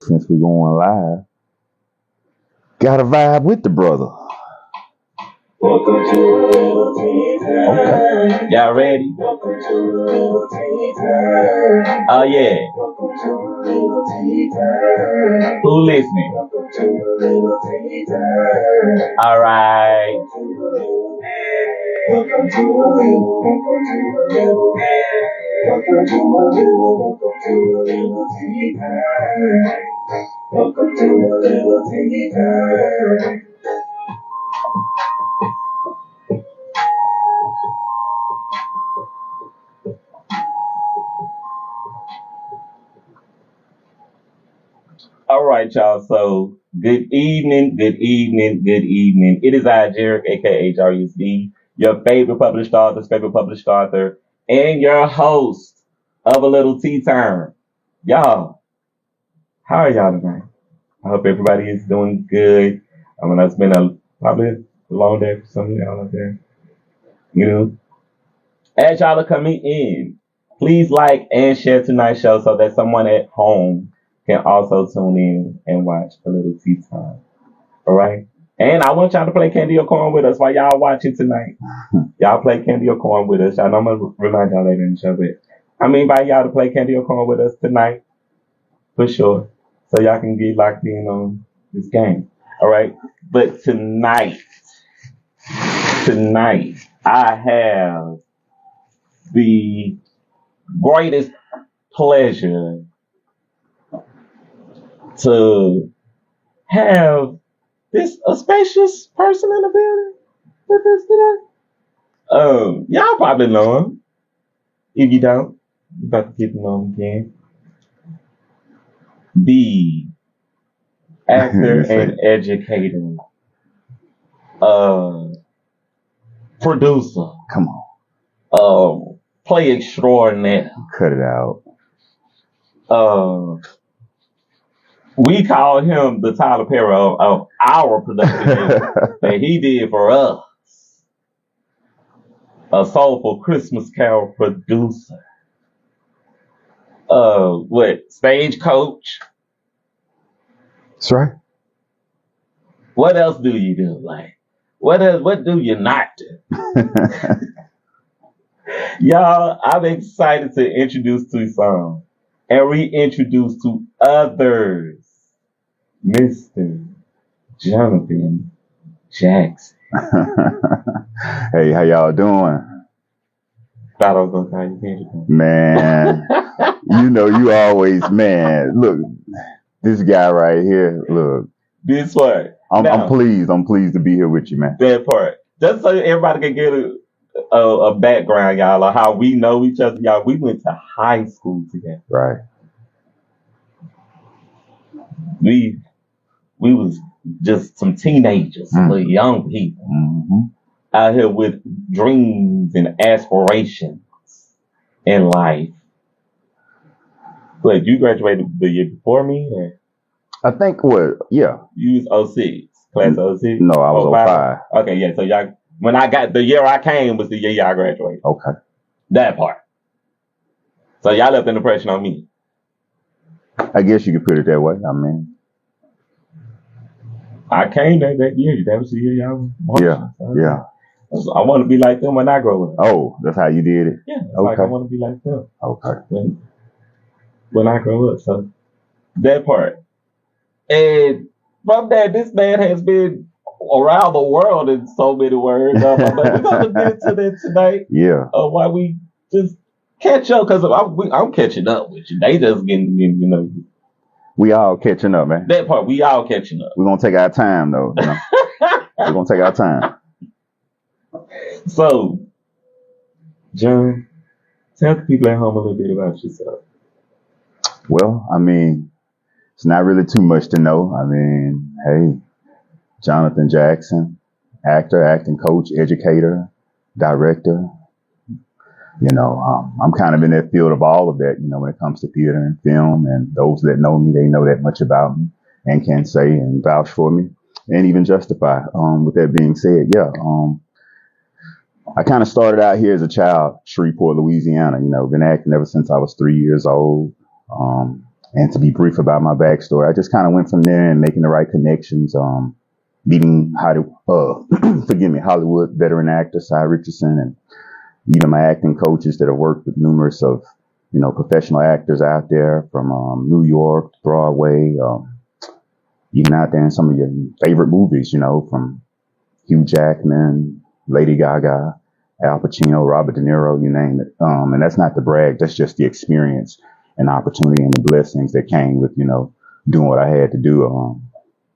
since we're going live, gotta vibe with the brother. Welcome to Lil Tea Time. Okay. Y'all ready? Welcome to Lil Tea Time. Oh yeah. Welcome to Lil Tea Time. Who listening? Welcome to Lil Tea Time. All right. Welcome to Lil. Welcome to Lil Tea Time. Welcome to Lil Tea Time. All right, y'all. So good evening. It is I, Jarek, aka HRUSD, your favorite published author, and your host of A Little Tea Time. Y'all, how are y'all tonight? I hope everybody is doing good. I mean, it's been probably a long day for some of y'all out there. You know, as y'all are coming in, please like and share tonight's show so that someone at home can also tune in and watch A Little Tea Time. All right? And I want y'all to play Candy or Corn with us while y'all watching tonight. Y'all play Candy or Corn with us. I know I'm going to remind y'all later in the show, but I'm going to invite y'all to play Candy or Corn with us tonight for sure, so y'all can get locked in on this game. All right? But tonight, I have the greatest pleasure to have this auspicious person in the building with us today. Y'all probably know him. If you don't, you're about to get to know him again. The actor and educator, producer. Come on. Play extraordinaire. Cut it out. We call him the Tyler Perry of our production that he did for us. A Soulful Christmas Carol producer. Stagecoach? That's right. What else do you do? Like, what do you not do? Y'all, I'm excited to introduce to some and reintroduce to others Mr. Jonathan Jackson. Hey, how y'all doing? Thought I was gonna call you Kendrick. Man, you know you always, man. Look, this guy right here. Look, This part. I'm pleased to be here with you, man. That part. Just so everybody can get a background, y'all, of how we know each other. Y'all, we went to high school together. Right. We was just some teenagers, little young people out here with dreams and aspirations in life. But you graduated the year before me? Or? I think yeah. You was 06, class of 06? No, I was 05. Okay, yeah, so y'all, when I got, the year I came was the year y'all graduated. Okay. That part. So y'all left an impression on me. I guess you could put it that way. I mean, I came that year. That was the year y'all was yeah. I want to be like them when I grow up. Oh, that's how you did it? Yeah, like I want to be like them. Okay. When I grow up, so that part. And from that, this man has been around the world in so many words. But we're going to get into that tonight. Yeah. Why we just catch up, because I'm catching up with you. They just getting, you know. We all catching up, man. That part, we all catching up. We're going to take our time, though. You know? We're going to take our time. So, John, tell the people at home a little bit about yourself. Well, I mean, it's not really too much to know. I mean, hey, Jonathan Jackson, actor, acting coach, educator, director. You know, I'm kind of in that field of all of that, you know, when it comes to theater and film. And those that know me, they know that much about me and can say and vouch for me and even justify. With that being said, yeah, I kind of started out here as a child, Shreveport, Louisiana. You know, been acting ever since I was 3 years old. And to be brief about my backstory, I just kind of went from there and making the right connections, meeting Hollywood veteran actor Cy Richardson, and even my acting coaches that have worked with numerous of, professional actors out there from New York, Broadway, even out there in some of your favorite movies, from Hugh Jackman, Lady Gaga, Al Pacino, Robert De Niro, you name it. And that's not to brag. That's just the experience and opportunity and the blessings that came with, doing what I had to do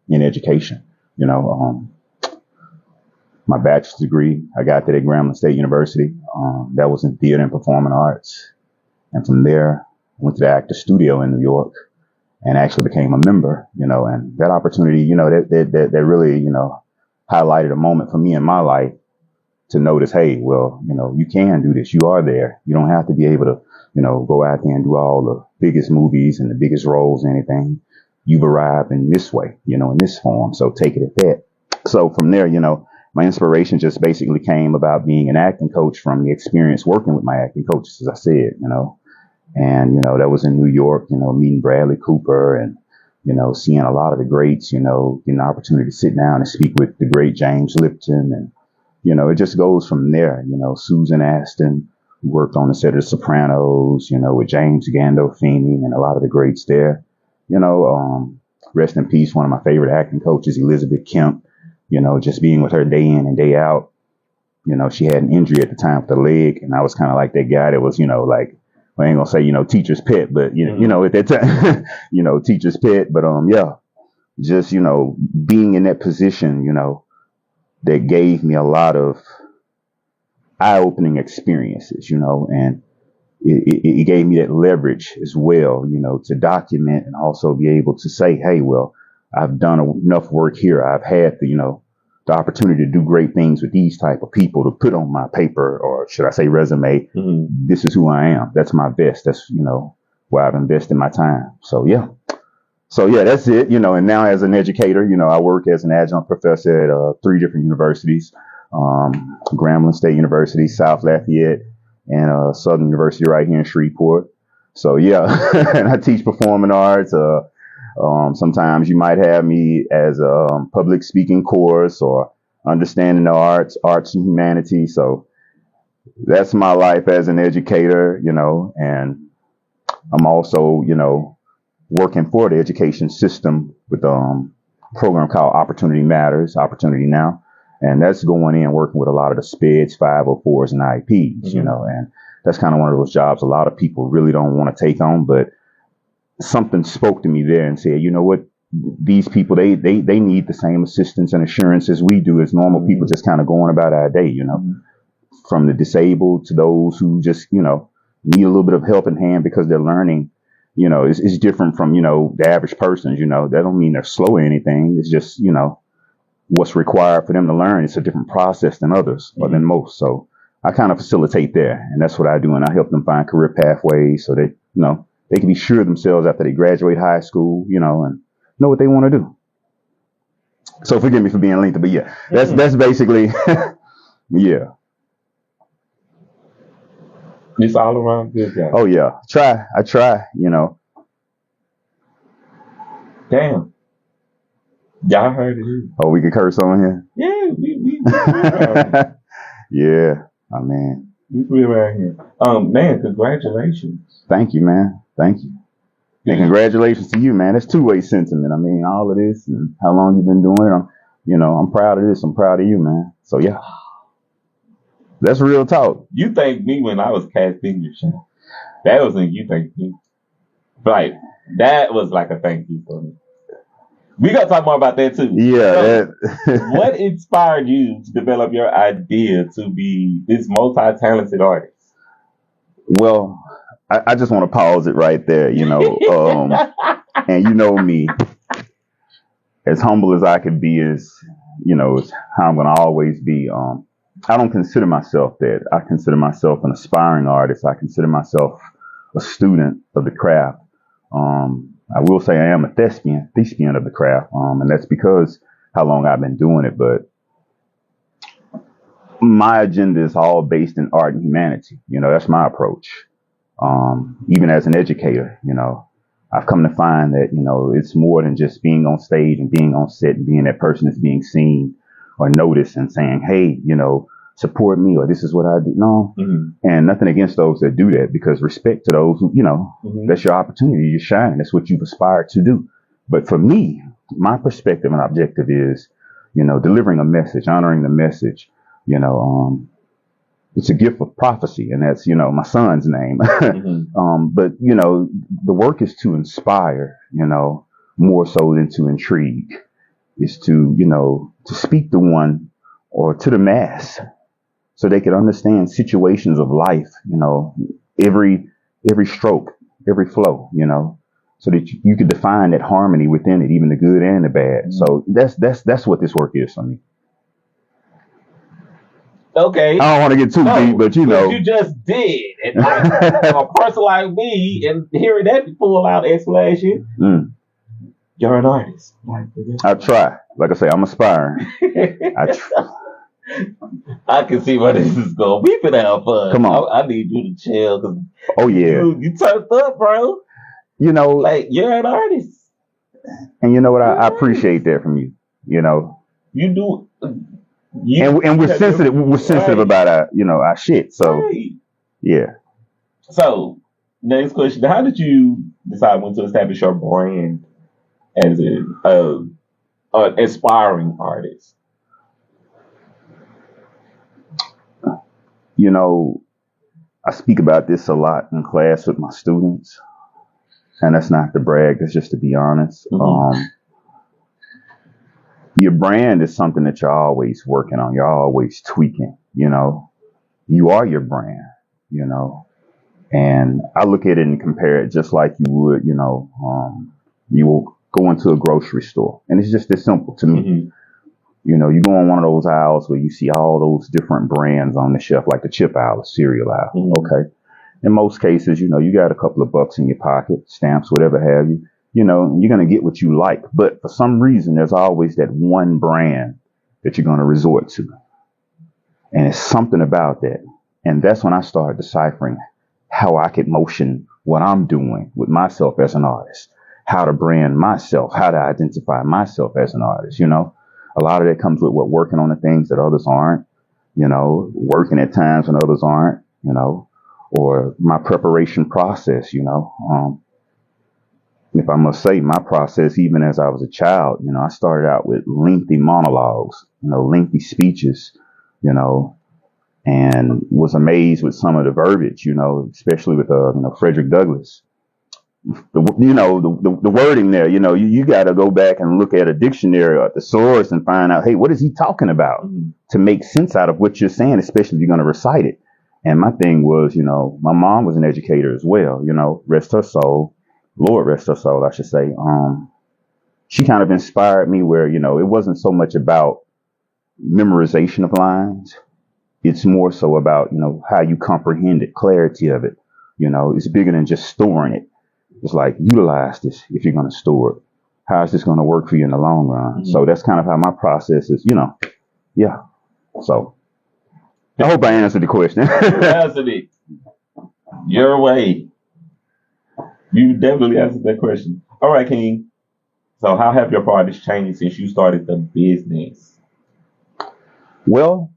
in education. My bachelor's degree, I got that at Grambling State University. That was in theater and performing arts. And from there, I went to the Actor Studio in New York and actually became a member, and that opportunity, that really, highlighted a moment for me in my life to notice, hey, well, you can do this. You are there. You don't have to be able to, go out there and do all the biggest movies and the biggest roles and anything. You've arrived in this way, in this form. So take it at that. So from there, my inspiration just basically came about being an acting coach from the experience working with my acting coaches, as I said, and, that was in New York, meeting Bradley Cooper and, seeing a lot of the greats, getting the opportunity to sit down and speak with the great James Lipton. And, it just goes from there. Susan Aston, who worked on the set of The Sopranos, with James Gandolfini and a lot of the greats there. Rest in peace, one of my favorite acting coaches, Elizabeth Kemp, just being with her day in and day out. She had an injury at the time with the leg, and I was kind of like that guy that was, I ain't gonna say, teacher's pet, but, at that time, teacher's pet. But, just, being in that position, that gave me a lot of eye-opening experiences, and it gave me that leverage as well, to document and also be able to say, hey, well, I've done enough work here. I've had the opportunity to do great things with these type of people to put on my paper, or should I say resume. Mm-hmm. This is who I am. That's my best. That's, where I've invested my time. So, yeah. That's it, and now as an educator, I work as an adjunct professor at 3 different universities, Grambling State University, South Lafayette, and Southern University right here in Shreveport. So, yeah, and I teach performing arts. Sometimes you might have me as a public speaking course or understanding the arts and humanity. So that's my life as an educator, and I'm also, working for the education system with a program called Opportunity Matters, Opportunity Now. And that's going in working with a lot of the SPEDs, 504s, and IEPs, mm-hmm. And that's kind of one of those jobs a lot of people really don't want to take on, but something spoke to me there and said, you know what, these people, they need the same assistance and assurance as we do as normal mm-hmm. people, just kind of going about our day, mm-hmm. from the disabled to those who just, need a little bit of helping hand because they're learning, it's different from, the average person, that don't mean they're slow or anything. It's just, what's required for them to learn. It's a different process than others mm-hmm. or than most. So I kind of facilitate there, and that's what I do. And I help them find career pathways so that, they can be sure of themselves after they graduate high school, and know what they want to do. So forgive me for being lengthy, but yeah, that's basically, yeah. It's all around good, guys. Oh yeah, I try, Damn. Y'all heard it here. Oh, we can curse on here? Yeah, we yeah, I mean. We around here. Man, congratulations. Thank you, man. Thank you. And congratulations to you, man. It's two-way sentiment. I mean, all of this and how long you've been doing it. I'm proud of this. I'm proud of you, man. So yeah. That's real talk. You thanked me when I was casting your show. That was when you thanked me. Like, that was like a thank you for me. We got to talk more about that too. Yeah. So, what inspired you to develop your idea to be this multi-talented artist? Well, I just want to pause it right there, and me, as humble as I could be is how I'm going to always be. I don't consider myself that. I consider myself an aspiring artist. I consider myself a student of the craft. I will say I am a thespian of the craft. And that's because how long I've been doing it. But my agenda is all based in art and humanity. That's my approach. Even as an educator, I've come to find that, it's more than just being on stage and being on set and being that person that's being seen or noticed and saying, hey, support me, or this is what I do. No. And nothing against those that do that, because respect to those who, that's your opportunity to shine. That's what you've aspired to do. But for me, my perspective and objective is, delivering a message, honoring the message, it's a gift of prophecy, and that's, my son's name. But, the work is to inspire, more so than to intrigue. Is to, to speak to one or to the mass so they can understand situations of life, every stroke, every flow, so that you can define that harmony within it, even the good and the bad. So that's what this work is for me. Okay. I don't want to get too deep, but you just did. And a person like me, and hearing that full out explanation, you're an artist. I try. Like I say, I'm aspiring. I can see where this is going. We finna have fun. Come on. I need you to chill. Cause oh yeah. You turned up, bro. Like you're an artist. And you know what? I appreciate that from you. You do. And we're sensitive. We're sensitive about our shit. So yeah. So next question: how did you decide when to establish your brand as an aspiring artist? I speak about this a lot in class with my students, and that's not to brag. That's just to be honest. Your brand is something that you're always working on. You're always tweaking, you are your brand, and I look at it and compare it just like you would, you will go into a grocery store, and it's just this simple to me. You go on one of those aisles where you see all those different brands on the shelf, like the chip aisle, the cereal aisle. Okay. In most cases, you got a couple of bucks in your pocket, stamps, whatever have you. You're going to get what you like. But for some reason, there's always that one brand that you're going to resort to. And it's something about that. And that's when I started deciphering how I could motion what I'm doing with myself as an artist, how to brand myself, how to identify myself as an artist. A lot of that comes with working on the things that others aren't, working at times when others aren't, or my preparation process, if I must say, my process, even as I was a child, I started out with lengthy monologues, lengthy speeches, and was amazed with some of the verbiage, especially with, Frederick Douglass. The wording there, you got to go back and look at a dictionary or a thesaurus and find out, hey, what is he talking about to make sense out of what you're saying, especially if you're going to recite it. And my thing was, my mom was an educator as well, rest her soul, Lord rest her soul, I should say. She kind of inspired me where, it wasn't so much about memorization of lines. It's more so about, how you comprehend it, clarity of it. It's bigger than just storing it. It's like, utilize this if you're going to store it. How is this going to work for you in the long run? So that's kind of how my process is, yeah. So I hope I answered the question. You answered it. Your way. You definitely answered that question. All right, King. So how have your projects changed since you started the business? Well,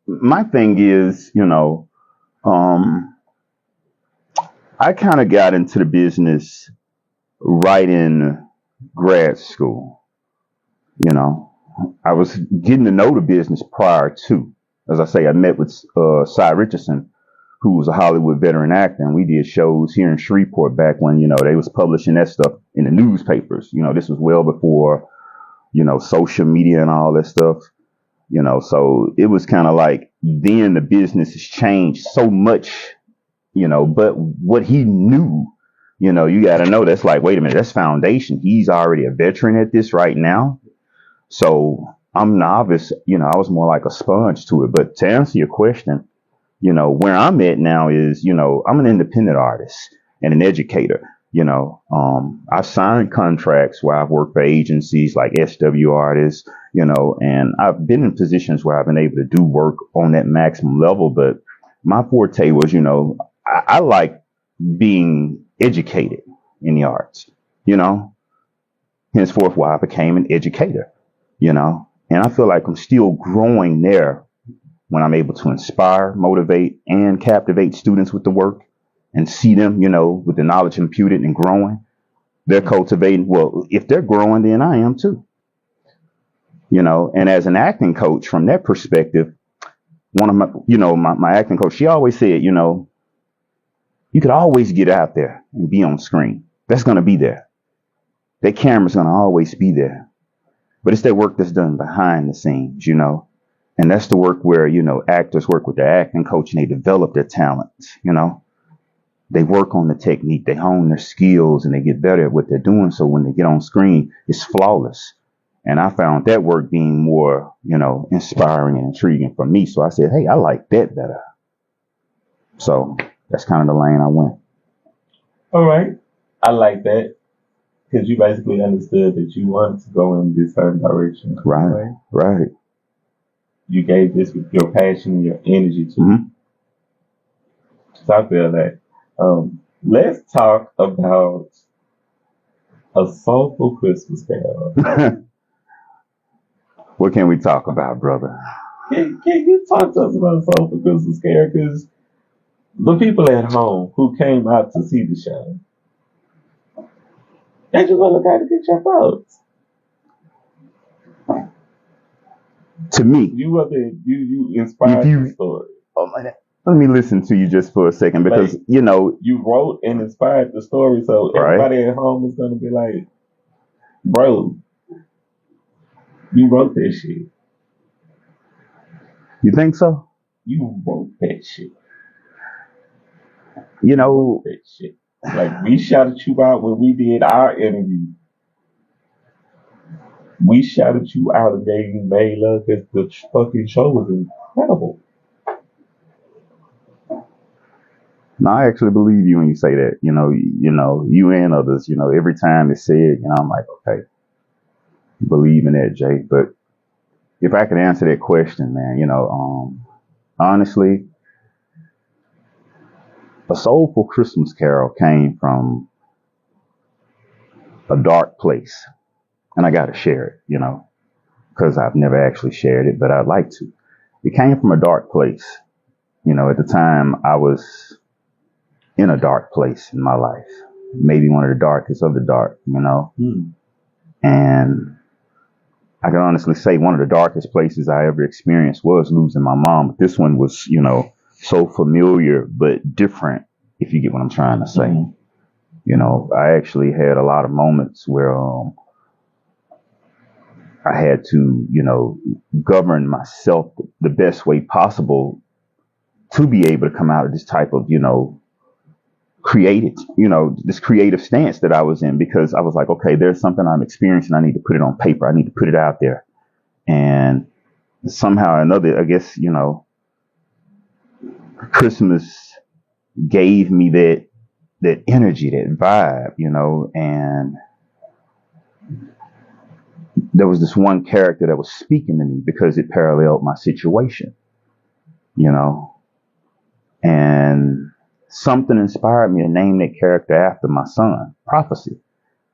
my thing is, I kind of got into the business right in grad school. I was getting to know the business prior to. As I say, I met with Cy Richardson, who was a Hollywood veteran actor, and we did shows here in Shreveport back when, they was publishing that stuff in the newspapers. This was well before, social media and all that stuff. So it was kind of like then the business has changed so much, but what he knew, you got to know that's like, wait a minute, that's foundation. He's already a veteran at this right now. So I'm novice, I was more like a sponge to it. But to answer your question, where I'm at now is, I'm an independent artist and an educator. I've signed contracts where I've worked for agencies like SW Artists, and I've been in positions where I've been able to do work on that maximum level. But my forte was, I like being educated. in the arts, you know, henceforth why I became an educator, you know, and I feel like I'm still growing there when I'm able to inspire, motivate, and captivate students with the work and see them, you know, with the knowledge imputed and growing. They're cultivating. Well, if they're growing, then I am too, you know, and as an acting coach from that perspective, one of my, you know, my acting coach, she always said, you know, you could always get out there and be on screen. That's going to be there. That camera's going to always be there. But it's that work that's done behind the scenes, you know. And that's the work where, you know, actors work with their acting coach and they develop their talents, you know. They work on the technique, they hone their skills, and they get better at what they're doing. So when they get on screen, it's flawless. And I found that work being more, you know, inspiring and intriguing for me. So I said, hey, I like that better. So that's kind of the lane I went. All right. I like that. Because you basically understood that you wanted to go in this certain direction. Right. You gave this with your passion, your energy to. Mm-hmm. So I feel that. Let's talk about a Soulful Christmas Carol. What can we talk about, brother? Can you talk to us about a Soulful Christmas Carol? Because the people at home who came out to see the show, they just want to kind of get your thoughts. To me, you inspired the story. Let me listen to you just for a second because, like, you know, you wrote and inspired the story. So everybody at home is going to be like, bro, you wrote that shit. You think so? You wrote that shit. You know, that shit. Like, we shouted you out when we did our interview. We shouted you out and gave you made love because the fucking show was incredible. No, I actually believe you when you say that. You know, you and others. You know, every time it's said, you know, I'm like, okay, believe in that, Jay. But if I could answer that question, man, you know, honestly, a Soulful Christmas Carol came from a dark place, and I got to share it, you know, because I've never actually shared it, but I'd like to. It came from a dark place. You know, at the time I was in a dark place in my life, maybe one of the darkest of the dark, you know. And I can honestly say one of the darkest places I ever experienced was losing my mom. But this one was, you know, so familiar but different, if you get what I'm trying to say. You know, I actually had a lot of moments where I had to, you know, govern myself the best way possible to be able to come out of this type of, you know, this creative stance that I was in, because I was like, okay, there's something I'm experiencing. I need to put it on paper. I need to put it out there. And somehow or another, I guess, you know, Christmas gave me that energy, that vibe, you know, and there was this one character that was speaking to me because it paralleled my situation, you know, and something inspired me to name that character after my son, Prophecy,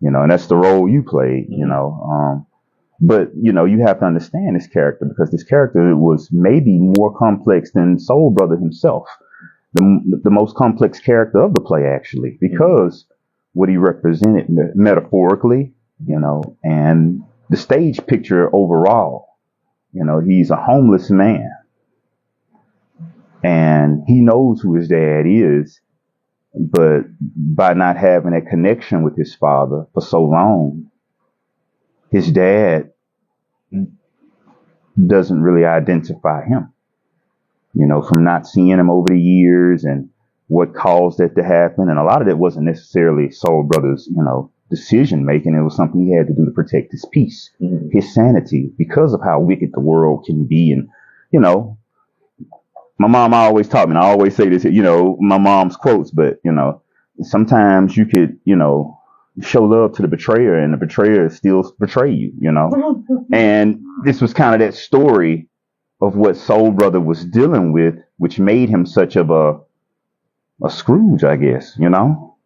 you know, and that's the role you played, you know. But, you know, you have to understand this character because this character was maybe more complex than Soul Brother himself, the most complex character of the play, actually, because what he represented metaphorically, you know, and the stage picture overall, you know, he's a homeless man. And he knows who his dad is, but by not having a connection with his father for so long, his dad doesn't really identify him, you know, from not seeing him over the years and what caused that to happen. And a lot of that wasn't necessarily Soul Brother's, you know, decision making. It was something he had to do to protect his peace, his sanity, because of how wicked the world can be. And, you know, my mom always taught me, and I always say this, you know, my mom's quotes, but, you know, sometimes you could, you know, show love to the betrayer and the betrayer still betray you, you know. And this was kind of that story of what Soul Brother was dealing with, which made him such of a Scrooge, I guess, you know.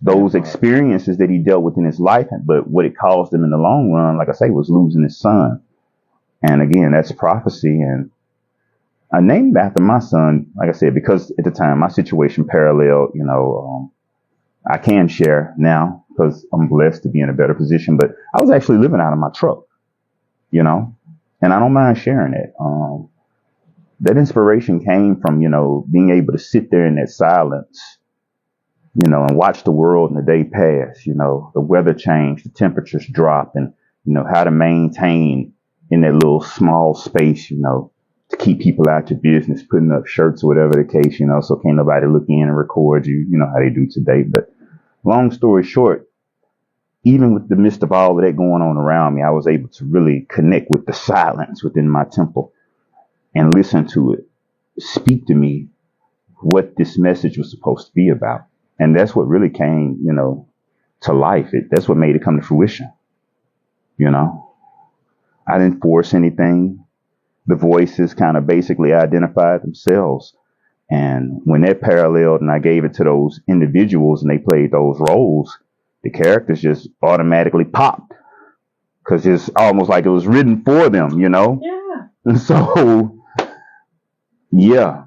those experiences that he dealt with in his life, but what it caused him in the long run, like I say, was losing his son. And again, that's prophecy. And I named after my son, like I said, because at the time my situation paralleled, I can share now because I'm blessed to be in a better position, but I was actually living out of my truck, and I don't mind sharing it. That inspiration came from, being able to sit there in that silence, and watch the world in the day pass, the weather change, the temperatures drop, and, how to maintain in that little small space, to keep people out your business, putting up shirts or whatever the case, so can't nobody look in and record you, how they do today. But long story short, even with the midst of all of that going on around me, I was able to really connect with the silence within my temple and listen to it speak to me what this message was supposed to be about. And that's what really came, to life. That's what made it come to fruition. I didn't force anything. The voices kind of basically identified themselves. And when that paralleled and I gave it to those individuals and they played those roles, the characters just automatically popped. Because it's almost like it was written for them, Yeah. And so, yeah.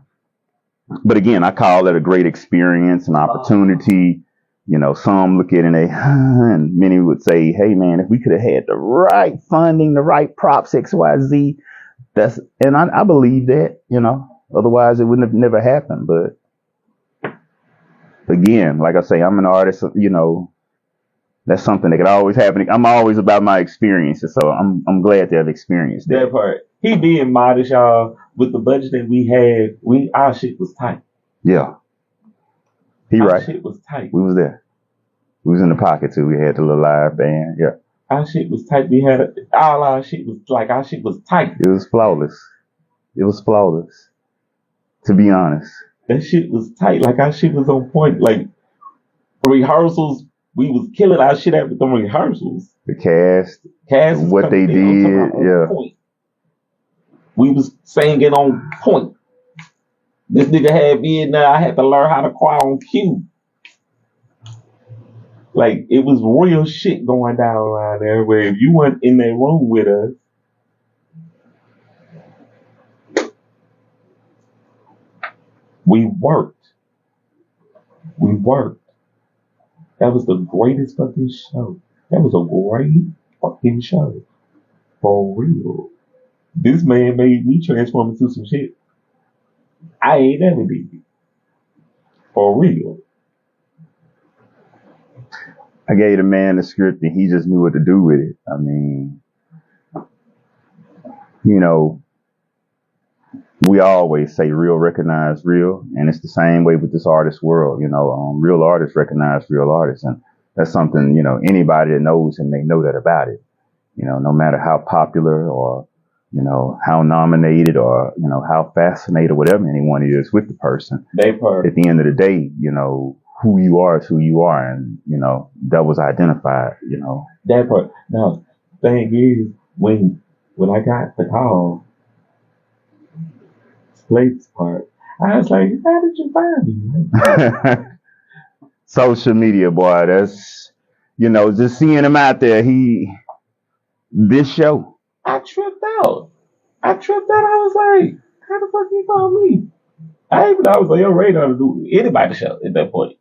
But again, I call it a great experience, an opportunity. Some look at it and many would say, hey, man, if we could have had the right funding, the right props, X, Y, Z, and I believe that, otherwise it wouldn't have never happened. But again, like I say, I'm an artist, that's something that could always happen. I'm always about my experiences, so I'm glad to have experienced that. That part. He being modest, y'all, with the budget that we had, our shit was tight. Yeah. Our shit was tight. We was there. We was in the pocket too. We had the little live band. Yeah. Our shit was tight. We had all our shit was tight. It was flawless. It was flawless. To be honest. That shit was tight. Like our shit was on point. Like rehearsals, we was killing our shit after the rehearsals. The cast what they did, yeah. Point. We was singing on point. This nigga had me in there. I had to learn how to cry on cue. Like, it was real shit going down around there where if you weren't in that room with us, we worked. We worked. That was the greatest fucking show. That was a great fucking show. For real. This man made me transform into some shit I ain't never did. For real. I gave the man the script and he just knew what to do with it. I mean, we always say real recognize real, and it's the same way with this artist world. Real artists recognize real artists, and that's something, anybody that knows him, they know that about it. No matter how popular or, how nominated or, how fascinated, whatever anyone is with the person. At the end of the day, who you are is who you are, and that was identified. That part. Now, thing is, when I got the call, Slate's part, I was like, "How did you find me?" Social media, boy. That's just seeing him out there. This show. I tripped out. I was like, "How the fuck you call me?" I was like, "Yo, radar to do anybody show at that point."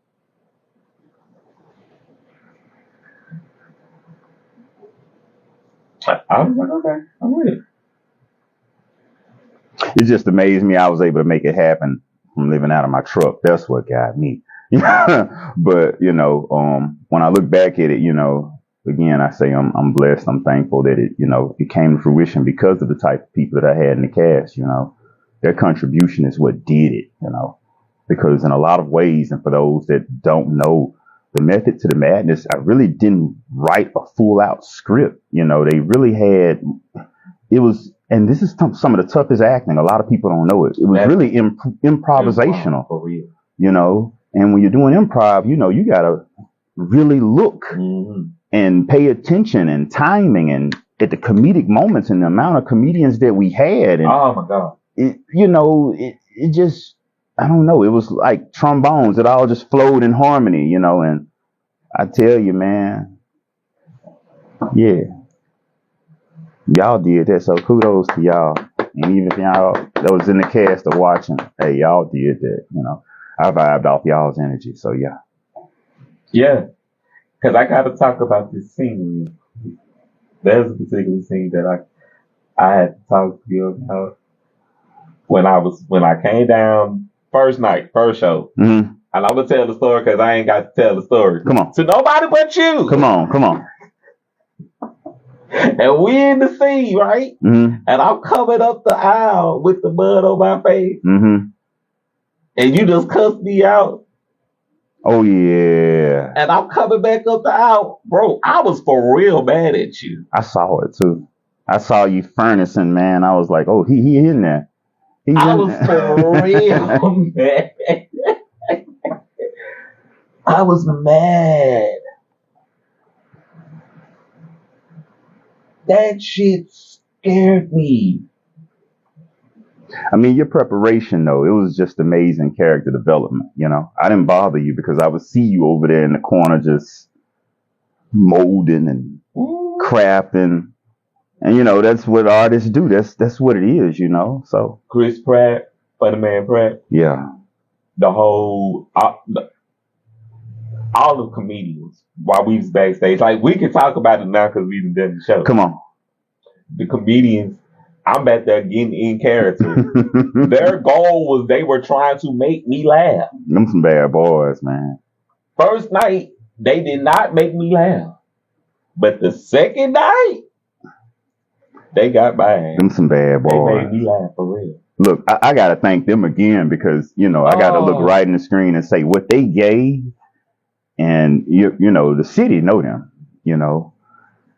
I was like, okay, I'm with it. It just amazed me I was able to make it happen from living out of my truck. That's what got me. But, when I look back at it, again, I say I'm blessed. I'm thankful that it came to fruition because of the type of people that I had in the cast, Their contribution is what did it, Because in a lot of ways, and for those that don't know, the method to the madness, I really didn't write a full out script. They really had, and this is some of the toughest acting. A lot of people don't know it. It was really improvisational, for real. And when you're doing improv, you gotta really look and pay attention and timing and at the comedic moments and the amount of comedians that we had. And oh my God. It just, I don't know. It was like trombones. It all just flowed in harmony, and I tell you, man. Yeah, y'all did that. So kudos to y'all. And even if y'all that was in the cast of watching, hey, y'all did that. I vibed off y'all's energy. So yeah. Yeah, because I got to talk about this scene. There's a particular scene that I had to talk to you about when I came down first night, first show. Mm-hmm. And I'm gonna tell the story because I ain't got to tell the story Come on. to nobody but you. Come on. And we in the scene, right? Mm-hmm. And I'm coming up the aisle with the mud on my face, Mm-hmm. and you just cussed me out. Oh yeah. And I'm coming back up the aisle, bro. I was for real mad at you. I saw it too. I saw you furnishing, man. I was like, oh, he in there. I was for real mad. I was mad. That shit scared me. I mean, your preparation, though, it was just amazing character development. I didn't bother you because I would see you over there in the corner just molding and crafting. And, that's what artists do. That's what it is, So, Chris Pratt, Funny Man Pratt, yeah. the whole, all the comedians while we was backstage. Like, we can talk about it now because we done the show. Come on. The comedians, I'm back there getting in character. Their goal was they were trying to make me laugh. Them some bad boys, man. First night, they did not make me laugh. But the second night, they got my ass. Them some bad boys. They made me laugh for real. Look, I got to thank them again because, I got to look right in the screen and say what they gave. And, the city know them,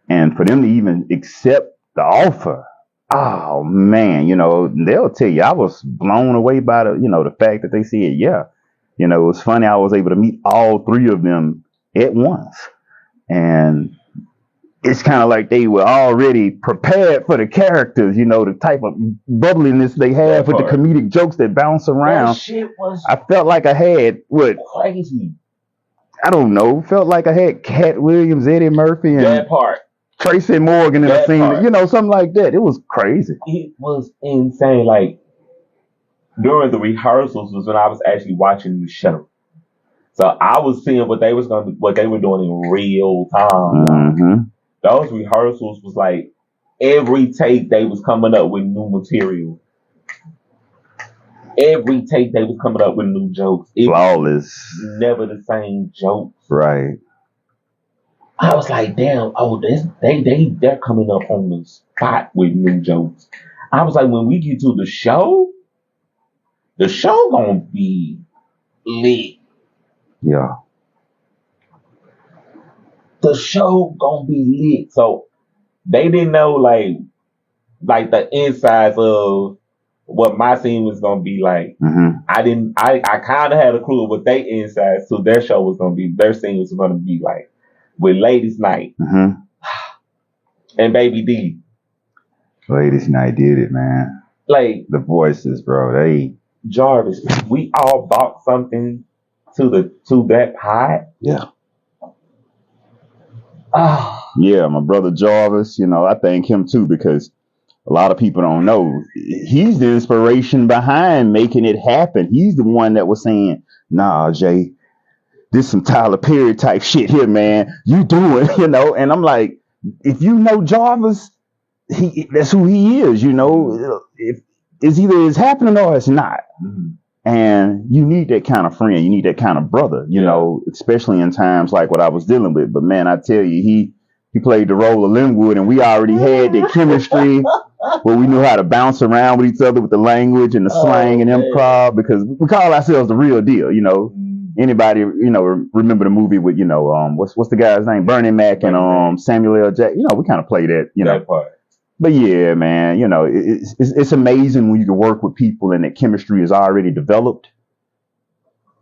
and for them to even accept the offer, oh, man, they'll tell you, I was blown away by the fact that they said, yeah. It was funny. I was able to meet all three of them at once. And it's kind of like they were already prepared for the characters, the type of bubbliness they have with the comedic jokes that bounce around. That shit was I felt like I had crazy. I don't know. Felt like I had Cat Williams, Eddie Murphy, and that part. Tracy Morgan in a scene. Something like that. It was crazy. It was insane. Like, during the rehearsals was when I was actually watching the show. So I was seeing what they were doing in real time. Mm-hmm. Those rehearsals was like every take they was coming up with new material. Every take they was coming up with new jokes. Flawless. Never the same jokes. Right. I was like, damn, they're coming up on the spot with new jokes. I was like, when we get to the show gonna be lit. Yeah. The show gonna be lit. So they didn't know like the insides of what my scene was gonna be like. Mm-hmm. I kind of had a clue of what they insides to their show was gonna be. Their scene was gonna be like with Ladies Night and Baby D. Ladies Night did it, man. Like the voices, bro. Jarvis, we all bought something to that pot. Yeah. Yeah, my brother Jarvis, I thank him too because a lot of people don't know he's the inspiration behind making it happen. He's the one that was saying, nah, Jay, this some Tyler Perry type shit here, man. You do it, and I'm like, if you know Jarvis, that's who he is, if it's either it's happening or it's not. Mm-hmm. And you need that kind of friend. You need that kind of brother, especially in times like what I was dealing with. But man, I tell you, he played the role of Linwood, and we already had the chemistry where we knew how to bounce around with each other with the language and the slang and improv because we call ourselves the real deal, Anybody, remember the movie with, what's the guy's name? Bernie Mac and Samuel L. Jackson. We kind of play that, That part. But yeah, man, it's amazing when you can work with people and that chemistry is already developed.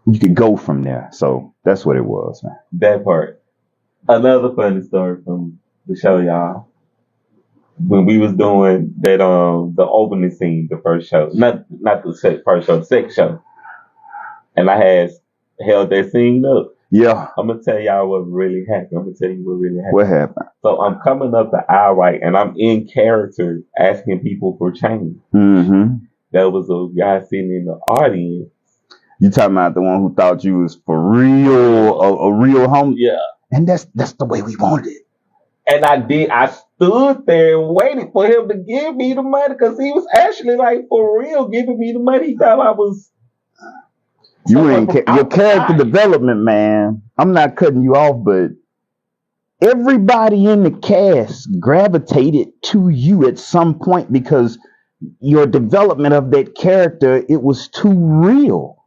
You can go from there. So that's what it was, man. That part. Another funny story from the show, y'all. When we was doing that, the opening scene, the first show, not the first show, the second show, and I had held that scene up. Yeah. I'm gonna tell y'all what really happened. I'm gonna tell you what really happened. What happened? So I'm coming up the aisle, right, and I'm in character asking people for change. Mm-hmm. There was a guy sitting in the audience. You talking about the one who thought you was for real, a real homie? Yeah. And that's the way we wanted it. And I stood there and waited for him to give me the money because he was actually like for real giving me the money. He thought I was. You ain't your character development, man. I'm not cutting you off, but everybody in the cast gravitated to you at some point because your development of that character, it was too real,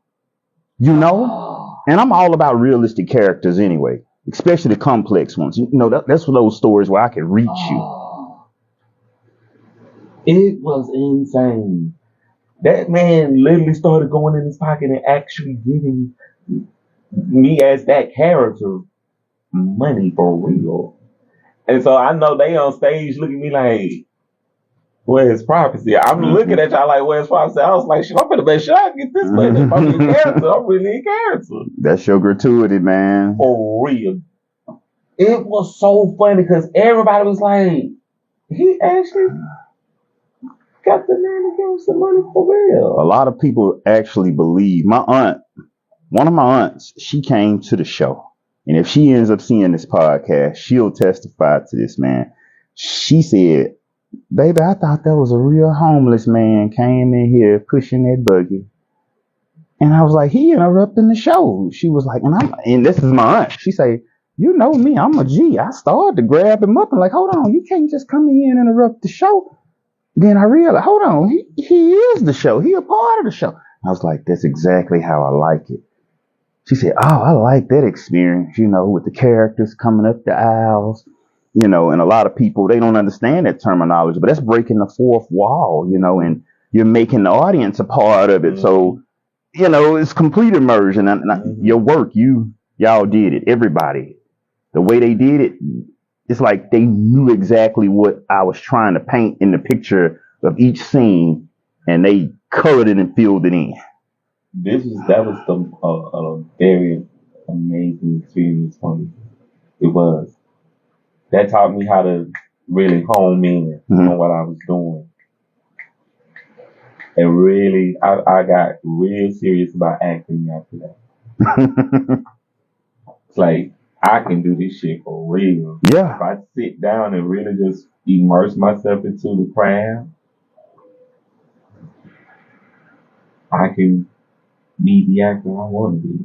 you know? And I'm all about realistic characters anyway, especially complex ones. You know, that's one of those stories where I can reach you. It was insane. That man literally started going in his pocket and actually giving me as that character money for real. And so I know they on stage looking at me like, where's prophecy? I'm looking at y'all like, where's prophecy? I was like, shit, I'm finna make sure I get this money. If I'm a character, I'm really a character. That's your gratuity, man. For real. It was so funny because everybody was like, he actually got the man to give him some money for real. A lot of people actually believe. My aunt, one of my aunts, she came to the show. And if she ends up seeing this podcast, she'll testify to this, man. She said, baby, I thought that was a real homeless man came in here pushing that buggy. And I was like, he interrupting the show. She was like, and this is my aunt. She say, you know me, I'm a G. I started to grab him up and like, hold on, you can't just come in and interrupt the show. Then I realized, hold on, he is the show. He a part of the show. I was like, that's exactly how I like it. She said, oh, I like that experience, you know, with the characters coming up the aisles, you know, and a lot of people, they don't understand that terminology, but that's breaking the fourth wall, you know, and you're making the audience a part of it. So, you know, it's complete immersion. And your work, y'all did it, everybody. The way they did it, it's like they knew exactly what I was trying to paint in the picture of each scene, and they colored it and filled it in. That was a very amazing experience for me. It was. That taught me how to really home in on what I was doing. And really, I got real serious about acting after that. It's like, I can do this shit for real. Yeah. If I sit down and really just immerse myself into the craft, I can be the actor I want to be.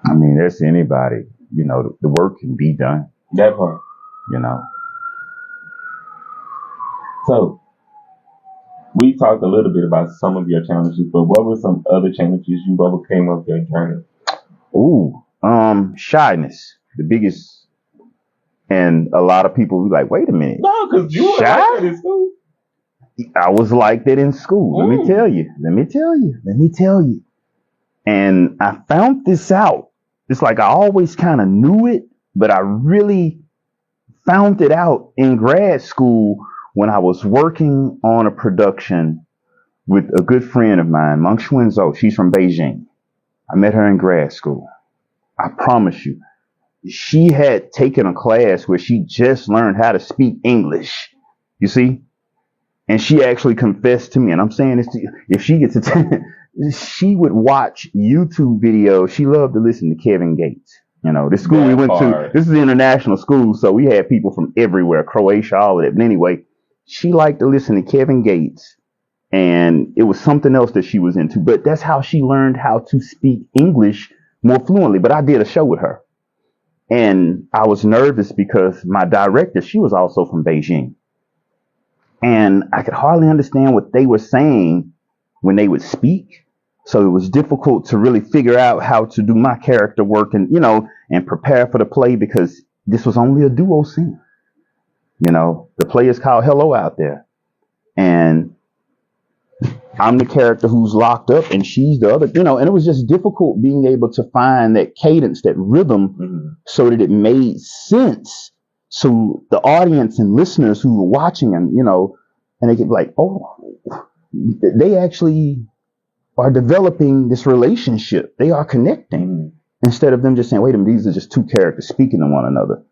I mean, that's anybody. You know, the work can be done. That part. You know. So, we talked a little bit about some of your challenges, but what were some other challenges you overcame of your journey? Ooh, shyness, the biggest. And a lot of people be like, wait a minute. No, because you were like that in school. I was like that in school. Let me tell you. And I found this out. It's like I always kind of knew it, but I really found it out in grad school when I was working on a production with a good friend of mine, Monk Schwenzo. She's from Beijing. I met her in grad school. I promise you. She had taken a class where she just learned how to speak English. You see? And she actually confessed to me, and I'm saying this to you, if she gets attended, she would watch YouTube videos. She loved to listen to Kevin Gates. You know, the school we went to, this is an international school, so we had people from everywhere, Croatia, all of it. But anyway, she liked to listen to Kevin Gates, and it was something else that she was into. But that's how she learned how to speak English more fluently. But I did a show with her, and I was nervous because my director, she was also from Beijing. And I could hardly understand what they were saying when they would speak. So it was difficult to really figure out how to do my character work and, you know, and prepare for the play because this was only a duo scene. You know, the play is called Hello Out There. And I'm the character who's locked up and she's the other, you know, and it was just difficult being able to find that cadence, that rhythm, so that it made sense. So the audience and listeners who were watching and, you know, and they get like, oh, they actually are developing this relationship. They are connecting instead of them just saying, wait a minute, these are just two characters speaking to one another,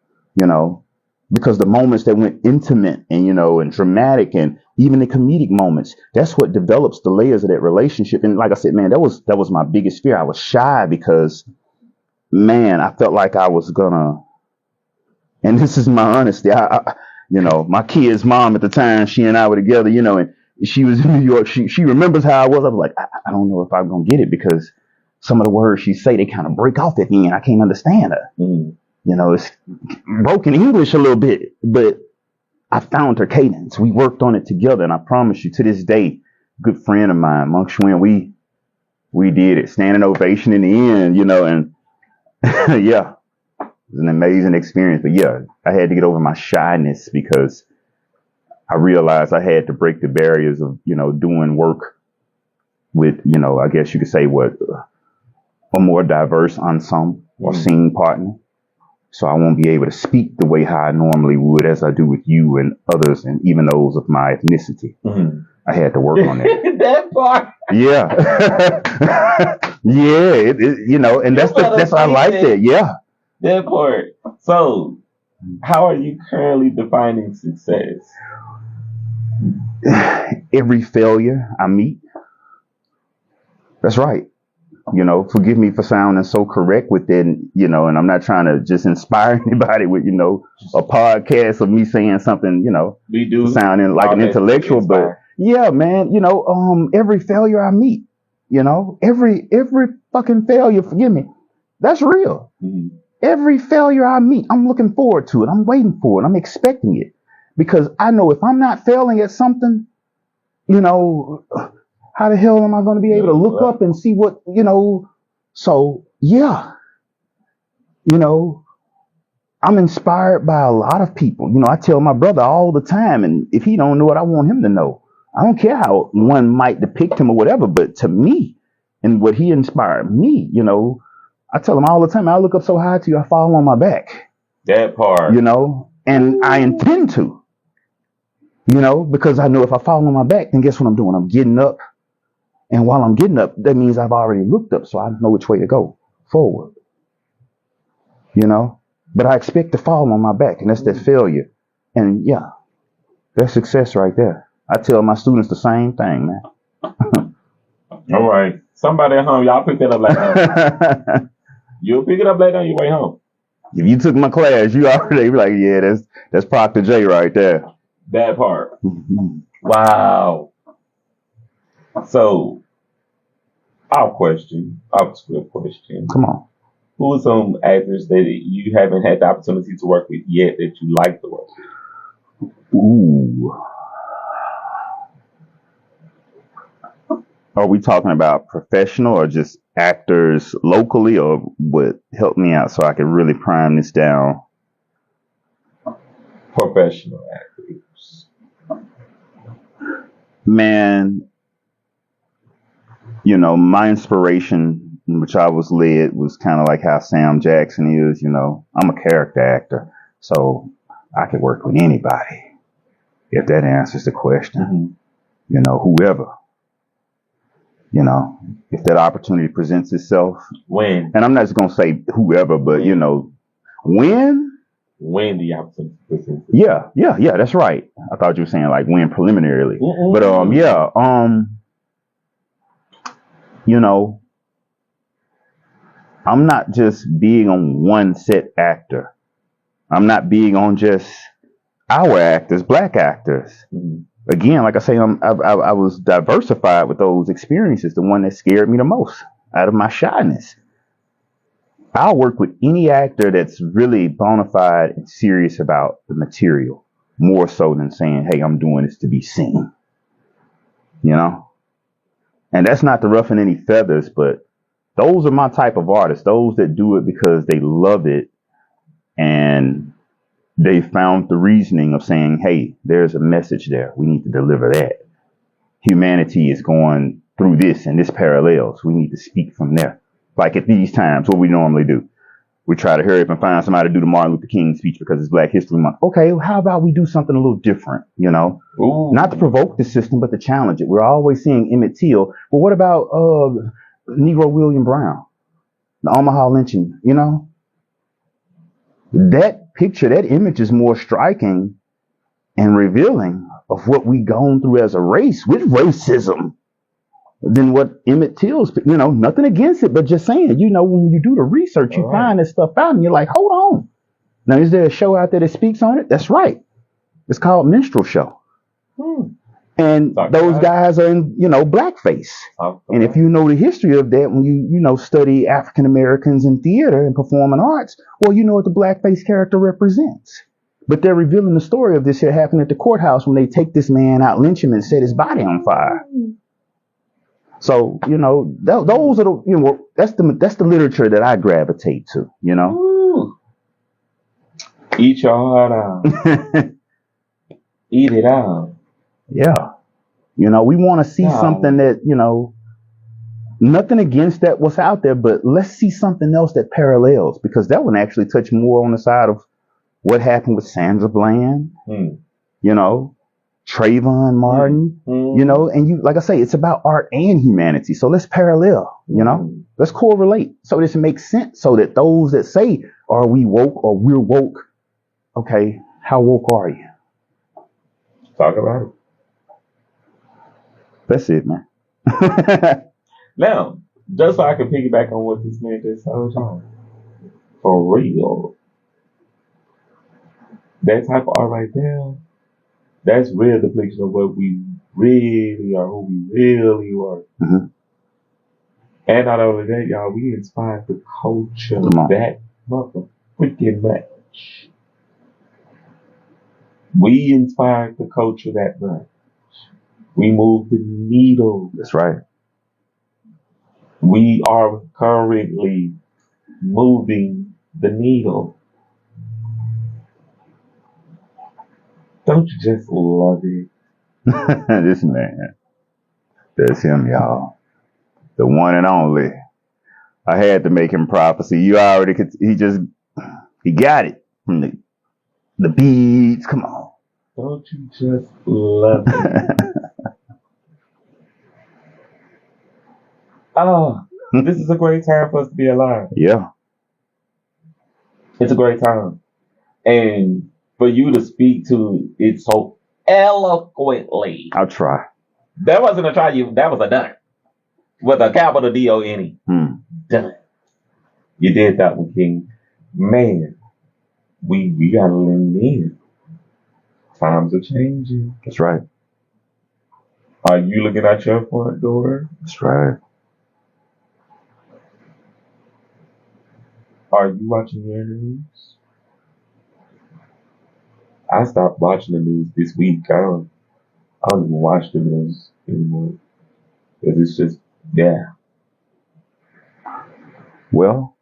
because the moments that went intimate and, and dramatic and even the comedic moments, that's what develops the layers of that relationship. And like I said, man, that was my biggest fear. I was shy because, man, I felt like I was gonna, and this is my honesty. My kid's mom at the time, she and I were together, and she was in New York. She remembers how I was. I was like, I don't know if I'm gonna get it because some of the words she say, they kind of break off at me and I can't understand her. It's broken English a little bit, but I found her cadence. We worked on it together, and I promise you, to this day, good friend of mine, Monk Schwinn, we did it. Standing ovation in the end, and yeah, it was an amazing experience. But yeah, I had to get over my shyness because I realized I had to break the barriers of, doing work with, I guess you could say a more diverse ensemble or scene partner. So I won't be able to speak the way how I normally would as I do with you and others and even those of my ethnicity. I had to work on that. That part. Yeah. Yeah, and that's I liked it. Yeah. That part. So how are you currently defining success? Every failure I meet. That's right. Forgive me for sounding so correct with it, and I'm not trying to just inspire anybody with, a podcast of me saying something, we do sounding like an intellectual, but yeah, man, every failure I meet, every fucking failure, forgive me, that's real. Every failure I meet, I'm looking forward to it. I'm waiting for it. I'm expecting it because I know if I'm not failing at something, how the hell am I going to be able to look up and see what, So, yeah, I'm inspired by a lot of people. I tell my brother all the time, and if he don't know it, I want him to know. I don't care how one might depict him or whatever, but to me and what he inspired me, I tell him all the time, I look up so high to you, I fall on my back. That part. And I intend to, because I know if I fall on my back, then guess what I'm doing? I'm getting up. And while I'm getting up, that means I've already looked up, so I know which way to go forward. But I expect to fall on my back, and that's that failure. And yeah, that's success right there. I tell my students the same thing, man. All right. Somebody at home, y'all pick that up later. You'll pick it up later on your way home. If you took my class, you already be like, yeah, that's Proctor J right there. That part. Wow. So, our question. Come on. Who are some actors that you haven't had the opportunity to work with yet that you like to work with? Ooh. Are we talking about professional or just actors locally, or what? Help me out so I can really prime this down. Professional actors. Man, my inspiration, in which I was led, was kind of like how Sam Jackson is. I'm a character actor, so I could work with anybody, if that answers the question. Whoever. If that opportunity presents itself. When? And I'm not just going to say whoever, but, when? When the opportunity presents itself. Yeah, that's right. I thought you were saying like when preliminarily. But, I'm not just being on one set actor. I'm not being on just our actors, black actors. Again, like I say, I was diversified with those experiences. The one that scared me the most out of my shyness. I'll work with any actor that's really bona fide and serious about the material, more so than saying, hey, I'm doing this to be seen. And that's not to ruffle any feathers, but those are my type of artists. Those that do it because they love it and they found the reasoning of saying, hey, there's a message there. We need to deliver that. Humanity is going through this and this parallels. We need to speak from there. Like at these times, what we normally do. We try to hurry up and find somebody to do the Martin Luther King speech because it's Black History Month. Okay, how about we do something a little different, you know? Ooh. Not to provoke the system, but to challenge it. We're always seeing Emmett Till. But what about Negro William Brown? The Omaha lynching, you know? That picture, that image is more striking and revealing of what we gone through as a race with racism than what Emmett Till's, you know, nothing against it, but just saying, you know, when you do the research, you find this stuff out and you're like, hold on. Now, is there a show out there that speaks on it? That's right. It's called Minstrel Show. And those guys are in, you know, blackface. And if you know the history of that, when you know, study African Americans in theater and performing arts, well, you know what the blackface character represents. But they're revealing the story of this here happening at the courthouse when they take this man out, lynch him, and set his body on fire. So, you know, those are the, you know, that's the literature that I gravitate to, you know. Ooh. Eat your heart out. Eat it out. Yeah. You know, we want to see something that, you know, nothing against that what's out there, but let's see something else that parallels, because that one actually touched more on the side of what happened with Sandra Bland, you know, Trayvon Martin, you know, and you, like I say, it's about art and humanity. So let's parallel, you know, let's correlate so this makes sense, so that those that say, are we woke or we're woke? Okay, how woke are you? Talk about it. That's it, man. Now, just so I can piggyback on what this man just told y'all, for real, that type of art right there, that's real depiction of what we really are, who we really were. And not only that, y'all, we inspired the culture that motherfucking much. We inspired the culture that much. We moved the needle. That's right. We are currently moving the needle. Don't you just love it? This man. That's him, y'all. The one and only. I had to make him prophecy. You already could, he got it from the beads. Come on. Don't you just love it? Oh, this is a great time for us to be alive. Yeah. It's a great time. And for you to speak to it so eloquently. I'll try. That wasn't a try, that was a done. With a capital D-O-N-E. Done. You did that one, King. Man, we gotta lean in. Times are changing. That's right. Are you looking at your front door? That's right. Are you watching your news? I stopped watching the news this week. I don't even watch the news anymore. Because it's just, yeah. Well,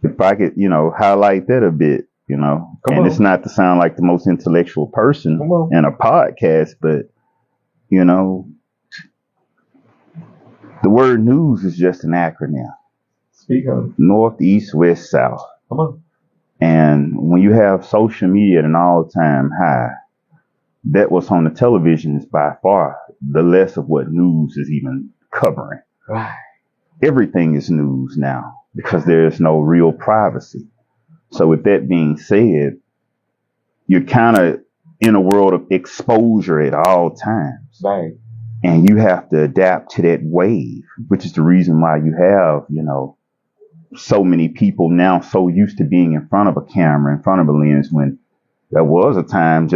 if I could, you know, highlight that a bit, you know, it's not to sound like the most intellectual person in a podcast, but, you know, the word news is just an acronym. Speak on. North, east, west, south. Come on. And when you have social media at an all-time high, that what's on the television is by far the less of what news is even covering. Right. Everything is news now because there is no real privacy. So with that being said, you're kind of in a world of exposure at all times. Right. And you have to adapt to that wave, which is the reason why you have, you know, so many people now so used to being in front of a camera, in front of a lens, when there was a time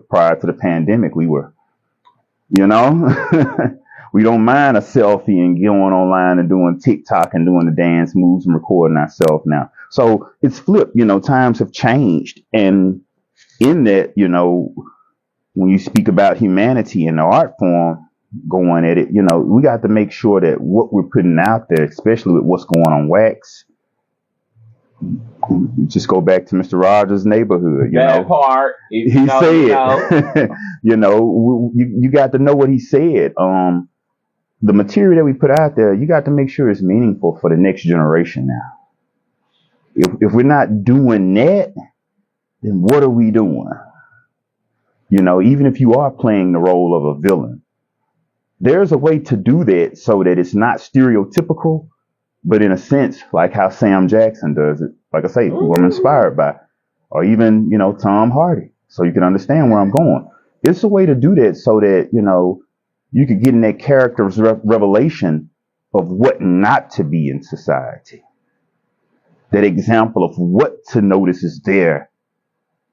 prior to the pandemic, we were, you know, we don't mind a selfie and going online and doing TikTok and doing the dance moves and recording ourselves now. So it's flipped, you know, times have changed. And in that, you know, when you speak about humanity in the art form, going at it, you know, we got to make sure that what we're putting out there, especially with what's going on wax, just go back to Mr. Rogers' Neighborhood. You that know, part, he said, you know, you got to know what he said. The material that we put out there, you got to make sure it's meaningful for the next generation now. If we're not doing that, then what are we doing? You know, even if you are playing the role of a villain, there's a way to do that so that it's not stereotypical, but in a sense, like how Sam Jackson does it. Like I say, who I'm inspired by, or even, you know, Tom Hardy. So you can understand where I'm going. It's a way to do that so that, you know, you could get in that character's revelation of what not to be in society. That example of what to notice is there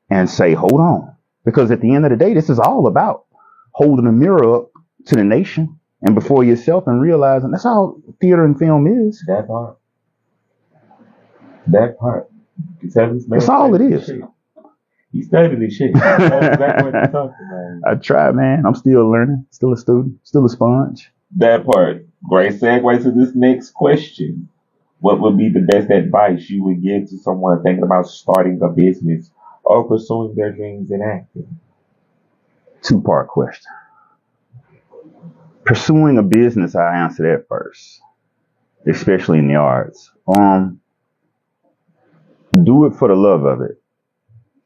and say, hold on. Because at the end of the day, this is all about holding a mirror up to the nation and before yourself and realizing that's all theater and film is. That part. That part. That's all it is. He studied this shit. That's exactly what he's talking about. I try, man. I'm still learning. Still a student. Still a sponge. That part. Great segue to this next question. What would be the best advice you would give to someone thinking about starting a business or pursuing their dreams in acting? 2-part question. Pursuing a business, I answer that first, especially in the arts. Do it for the love of it.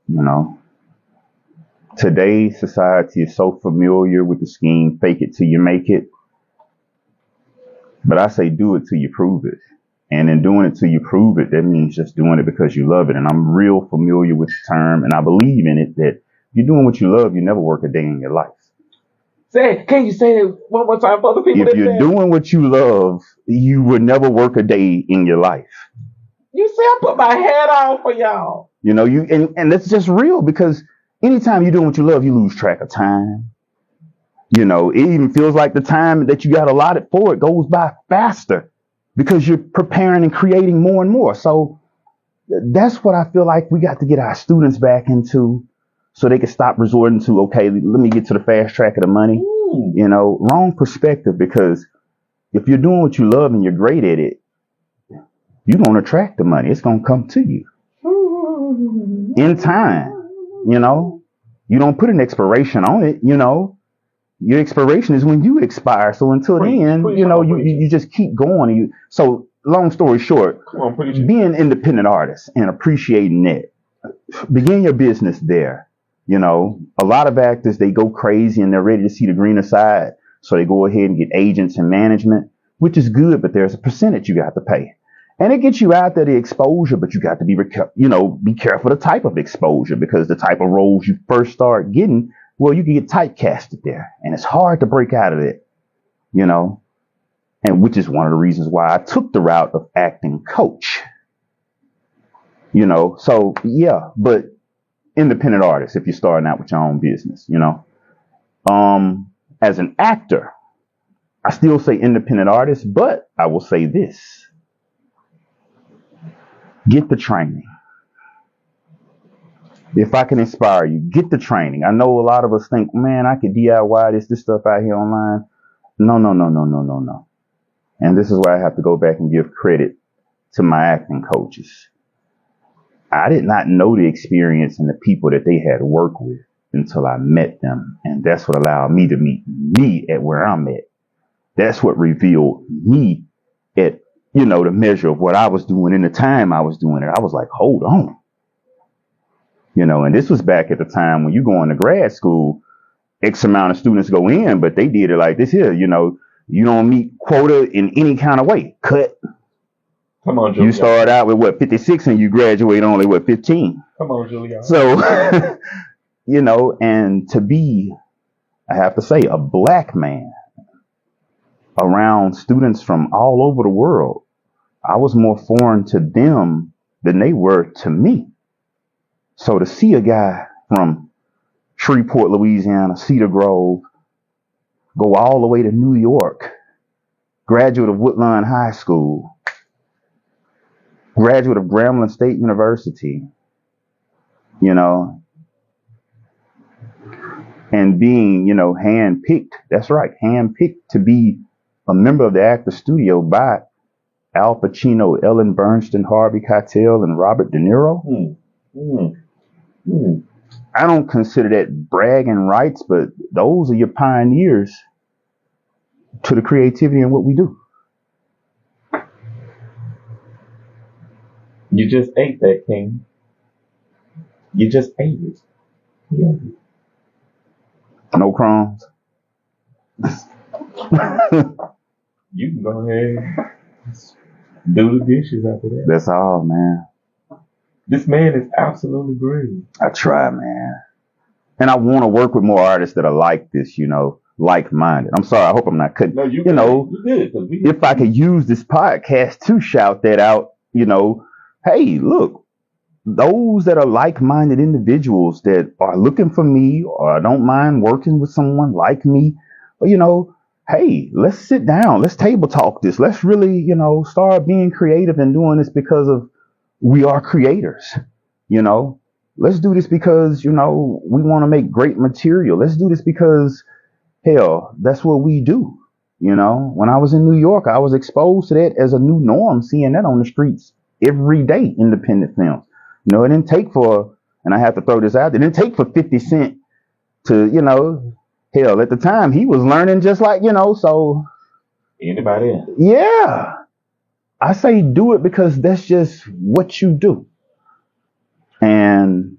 You know, today society is so familiar with the scheme, fake it till you make it. But I say do it till you prove it. And in doing it till you prove it, that means just doing it because you love it. And I'm real familiar with the term, and I believe in it, that if you're doing what you love, you never work a day in your life. Can you say it one more time for other people? If you're doing what you love, you will never work a day in your life. You see, I put my head on for y'all. You know, and that's just real, because anytime you're doing what you love, you lose track of time. You know, it even feels like the time that you got allotted for it goes by faster because you're preparing and creating more and more. So that's what I feel like we got to get our students back into, so they can stop resorting to, okay, let me get to the fast track of the money. You know, wrong perspective, because if you're doing what you love and you're great at it, you're going to attract the money. It's going to come to you in time. You know, you don't put an expiration on it. You know, your expiration is when you expire. So until then, you know, you just keep going. So long story short, being an independent artist and appreciating it, begin your business there. You know, a lot of actors, they go crazy and they're ready to see the greener side. So they go ahead and get agents and management, which is good, but there's a percentage you got to pay. And it gets you out there the exposure, but you got to be, be careful the type of exposure, because the type of roles you first start getting, well, you can get typecasted there, and it's hard to break out of it, you know, and which is one of the reasons why I took the route of acting coach, you know. So yeah, but independent artist, if you're starting out with your own business, you know, as an actor, I still say independent artist, but I will say this. Get the training. If I can inspire you, get the training. I know a lot of us think, man, I could DIY this stuff out here online. No. And this is why I have to go back and give credit to my acting coaches. I did not know the experience and the people that they had worked with until I met them. And that's what allowed me to meet me at where I'm at. That's what revealed me at, you know, the measure of what I was doing in the time I was doing it. I was like, hold on. You know, and this was back at the time when you go into grad school, X amount of students go in, but they did it like this here. You know, you don't meet quota in any kind of way. Cut. Come on, Julia. You start out with 56 and you graduate only 15. Come on, Julia. So, you know, and to be, I have to say, a black man around students from all over the world, I was more foreign to them than they were to me. So to see a guy from Shreveport, Louisiana, Cedar Grove, go all the way to New York, graduate of Woodlawn High School, graduate of Grambling State University, you know, and being, you know, handpicked, that's right, handpicked to be a member of the actor studio by Al Pacino, Ellen Bernstein, Harvey Keitel, and Robert De Niro. I don't consider that bragging rights, but those are your pioneers to the creativity in what we do. You just ate that, King. You just ate it. Yeah. No crumbs. You can go ahead and do the dishes after that. That's all, man. This man is absolutely great. I try, man. And I want to work with more artists that are like this, like-minded. I'm sorry. I hope I'm not cutting. No, you good. If I could use this podcast to shout that out, hey, look, those that are like-minded individuals that are looking for me or don't mind working with someone like me, hey, let's sit down. Let's table talk this. Let's really, start being creative and doing this because of we are creators, Let's do this because, we want to make great material. Let's do this because, hell, that's what we do. When I was in New York, I was exposed to that as a new norm, seeing that on the streets every day, independent films. It didn't take and I have to throw this out, it didn't take for 50 Cent to, hell, at the time he was learning just like, so. Anybody else? Yeah. I say do it because that's just what you do. And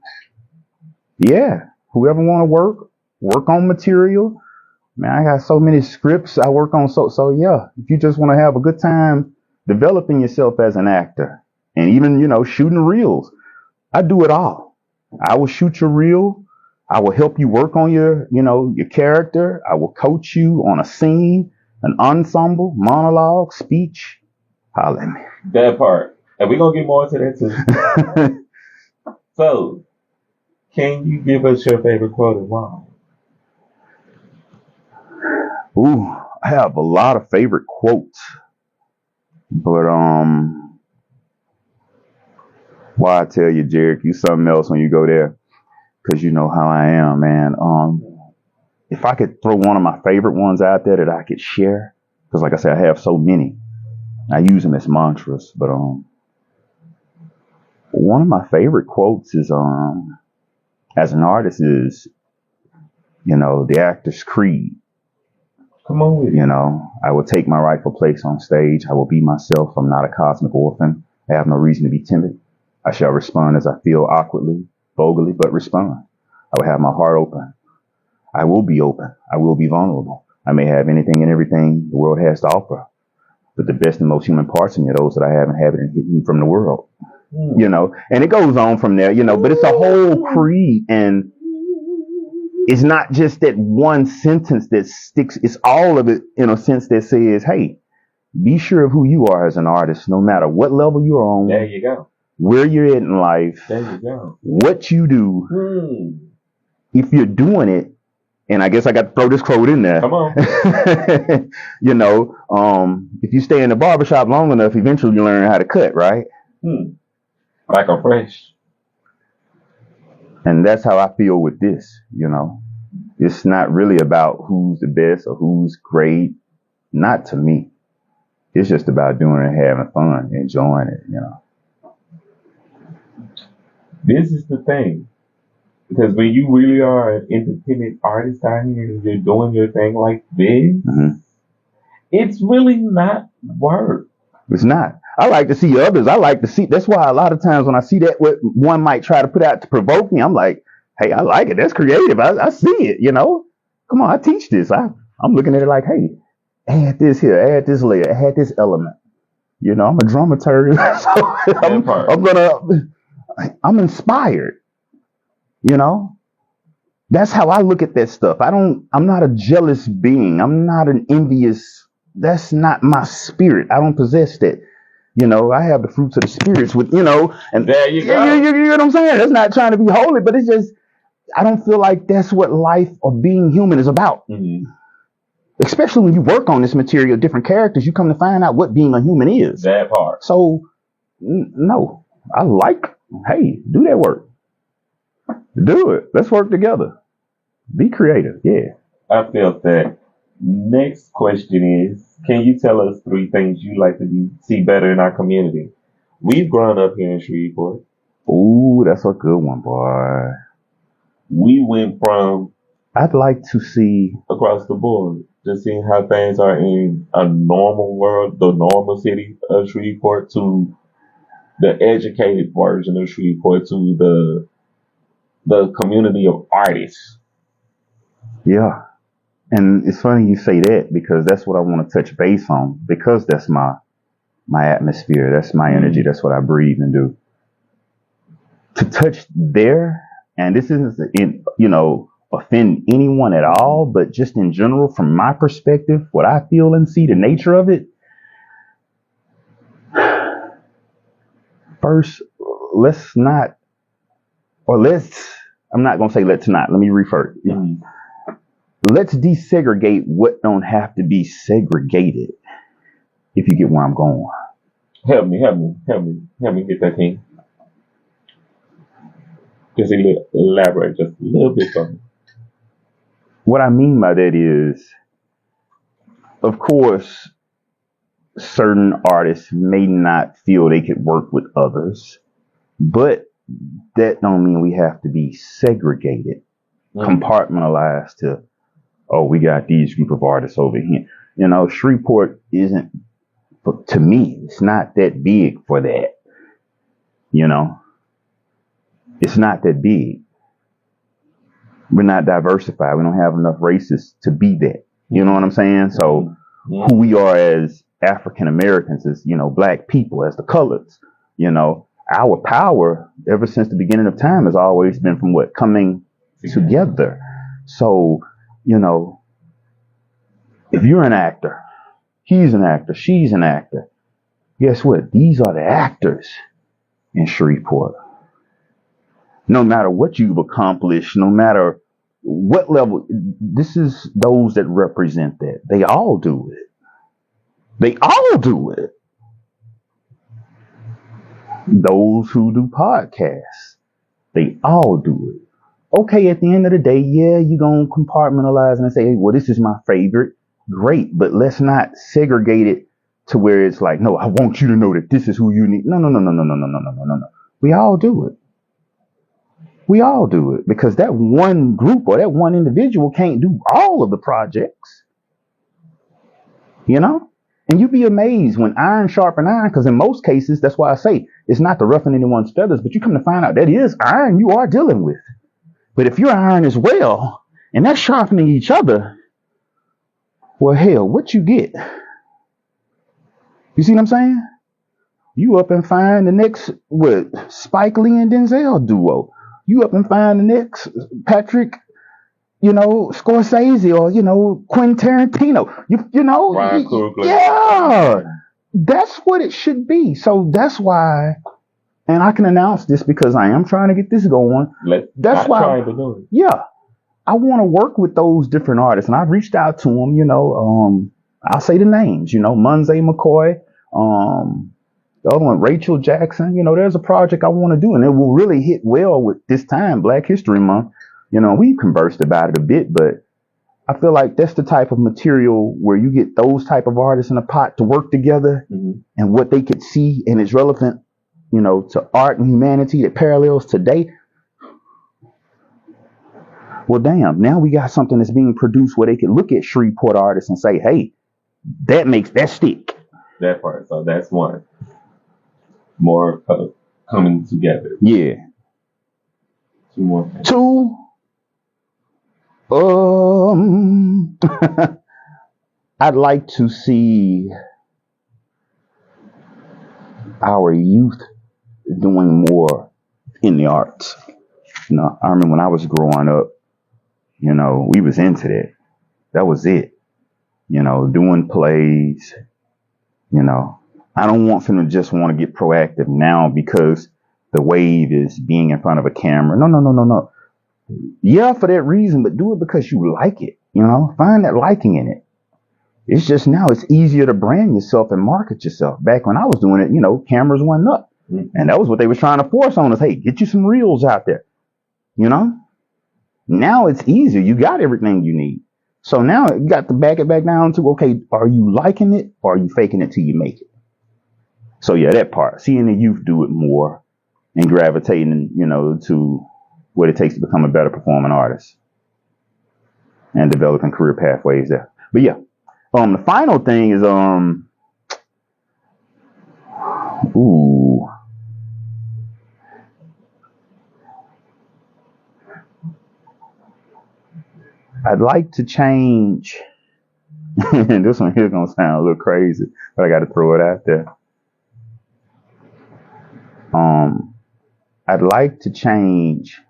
yeah, whoever want to work on material. Man, I got so many scripts I work on. So yeah, if you just want to have a good time developing yourself as an actor and even, shooting reels, I do it all. I will shoot your reel. I will help you work on your character. I will coach you on a scene, an ensemble, monologue, speech. Holla at me. That part. And we're going to get more into that too. So, can you give us your favorite quote and why? Ooh, I have a lot of favorite quotes. But, why I tell you, Jarek, you something else when you go there. Because you know how I am, man. If I could throw one of my favorite ones out there that I could share, because like I said, I have so many. I use them as mantras, but one of my favorite quotes is as an artist is, the actor's creed. Come on with it. I will take my rightful place on stage. I will be myself. I'm not a cosmic orphan. I have no reason to be timid. I shall respond as I feel awkwardly, vulgarly, but respond. I will have my heart open. I will be open. I will be vulnerable. I may have anything and everything the world has to offer. But the best and most human parts in me are those that I have inhabited and hidden from the world. And it goes on from there, but it's a whole creed, and it's not just that one sentence that sticks. It's all of it in a sense that says, hey, be sure of who you are as an artist, no matter what level you're on. There you go. Where you're at in life. There you go. What you do. If you're doing it, and I guess I got to throw this quote in there. Come on. If you stay in the barbershop long enough, eventually you learn how to cut, right? Like a fresh. And that's how I feel with this, It's not really about who's the best or who's great. Not to me. It's just about doing it, having fun, enjoying it, This is the thing. Because when you really are an independent artist out here and you're doing your thing like this, it's really not work. It's not. I like to see others. That's why a lot of times when I see that what one might try to put out to provoke me, I'm like, hey, I like it. That's creative. I see it, Come on, I teach this. I'm looking at it like, hey, add this here, add this layer, add this element. I'm a dramaturg. So I'm inspired. That's how I look at that stuff. I'm not a jealous being. I'm not an envious. That's not my spirit. I don't possess that. I have the fruits of the spirits with, and there you go. You know what I'm saying? That's not trying to be holy, but it's just, I don't feel like that's what life or being human is about. Especially when you work on this material, different characters, you come to find out what being a human is. That part. So, no, hey, do that work. Do it. Let's work together. Be creative. Yeah. I felt that. Next question is, can you tell us 3 things you like to see better in our community? We've grown up here in Shreveport. Ooh, that's a good one, boy. We went from... I'd like to see... across the board. Just seeing how things are in a normal world, the normal city of Shreveport, to the educated version of Shreveport to the community of artists. Yeah. And it's funny you say that because that's what I want to touch base on because that's my atmosphere. That's my energy. That's what I breathe and do. To touch there, and this isn't offend anyone at all, but just in general, from my perspective, what I feel and see, the nature of it. First, I'm not going to say let's not. Let me refer. Let's desegregate what don't have to be segregated. If you get where I'm going. Help me get that thing. Just elaborate just a little bit for me. What I mean by that is, of course, certain artists may not feel they could work with others, but that don't mean we have to be segregated, compartmentalized to, oh, we got these group of artists over here. Shreveport isn't, to me, it's not that big for that. It's not that big. We're not diversified. We don't have enough races to be that. You know what I'm saying? So who we are as African Americans, as, black people, as the colors, our power ever since the beginning of time has always been from what? Coming together. So, if you're an actor, he's an actor, she's an actor, guess what? These are the actors in Shreveport. No matter what you've accomplished, no matter what level, this is those that represent that. They all do it. They all do it. Those who do podcasts, they all do it. Okay, at the end of the day, yeah, you're going to compartmentalize and say, hey, well, this is my favorite. Great, but let's not segregate it to where it's like, no, I want you to know that this is who you need. No. We all do it. We all do it because that one group or that one individual can't do all of the projects. And you'd be amazed when iron sharpen iron, because in most cases, that's why I say it's not to roughen anyone's feathers, but you come to find out that is iron you are dealing with. But if you're iron as well, and that's sharpening each other, well, hell, what you get? You see what I'm saying? You up and find the next, Spike Lee and Denzel duo. You up and find the next Patrick, Scorsese or, Quentin Tarantino. Ryan Coogler. Yeah, that's what it should be. So that's why, and I can announce this because I am trying to get this going. That's why. Trying to do it. Yeah, I want to work with those different artists, and I've reached out to them. I'll say the names. Munze McCoy. The other one, Rachel Jackson. There's a project I want to do, and it will really hit well with this time, Black History Month. We've conversed about it a bit, but I feel like that's the type of material where you get those type of artists in a pot to work together and what they could see and it's relevant, to art and humanity that parallels today. Well, damn, now we got something that's being produced where they can look at Shreveport artists and say, hey, that makes that stick. That part. So that's one. More coming together. Yeah. Two more. Two. I'd like to see our youth doing more in the arts. I remember when I was growing up, we was into that. That was it. Doing plays, I don't want them to just want to get proactive now because the wave is being in front of a camera. No. Yeah, for that reason, but do it because you like it. Find that liking in it. It's just now it's easier to brand yourself and market yourself. Back when I was doing it, cameras went up. And that was what they was trying to force on us. Hey, get you some reels out there. Now it's easier. You got everything you need. So now you got to back it back down to, okay, are you liking it or are you faking it till you make it? So yeah, that part. Seeing the youth do it more and gravitating, to what it takes to become a better performing artist and developing career pathways there. But yeah, the final thing is, I'd like to change. And this one here's gonna sound a little crazy, but I got to throw it out there. I'd like to change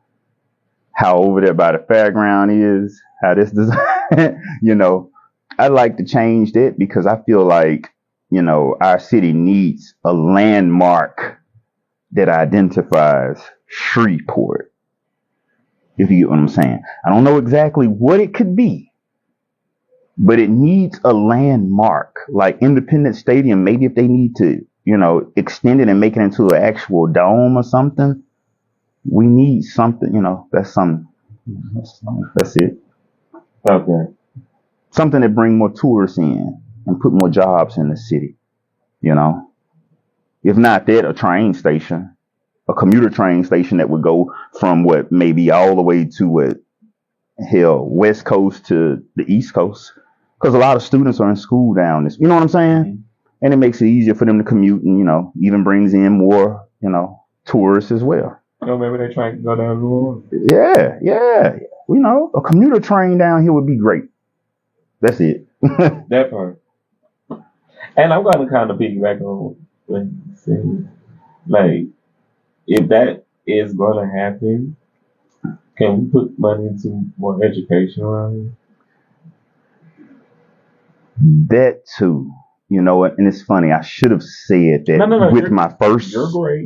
how over there by the fairground is, how this design, I'd like to change that because I feel like, our city needs a landmark that identifies Shreveport. If you get what I'm saying. I don't know exactly what it could be, but it needs a landmark like Independence Stadium. Maybe if they need to, extend it and make it into an actual dome or something. We need something, that's something. That's it. Okay. Something that bring more tourists in and put more jobs in the city, If not that, a train station, a commuter train station that would go from maybe all the way to West Coast to the East Coast. Because a lot of students are in school down this, you know what I'm saying? Mm-hmm. And it makes it easier for them to commute and, even brings in more, tourists as well. Maybe they try to go down the road. Yeah. A commuter train down here would be great. That's it. That part. And I'm going to kind of piggyback on what you said. Like, if that is going to happen, can we put money into more education around here? That too. And it's funny. I should have said that with my first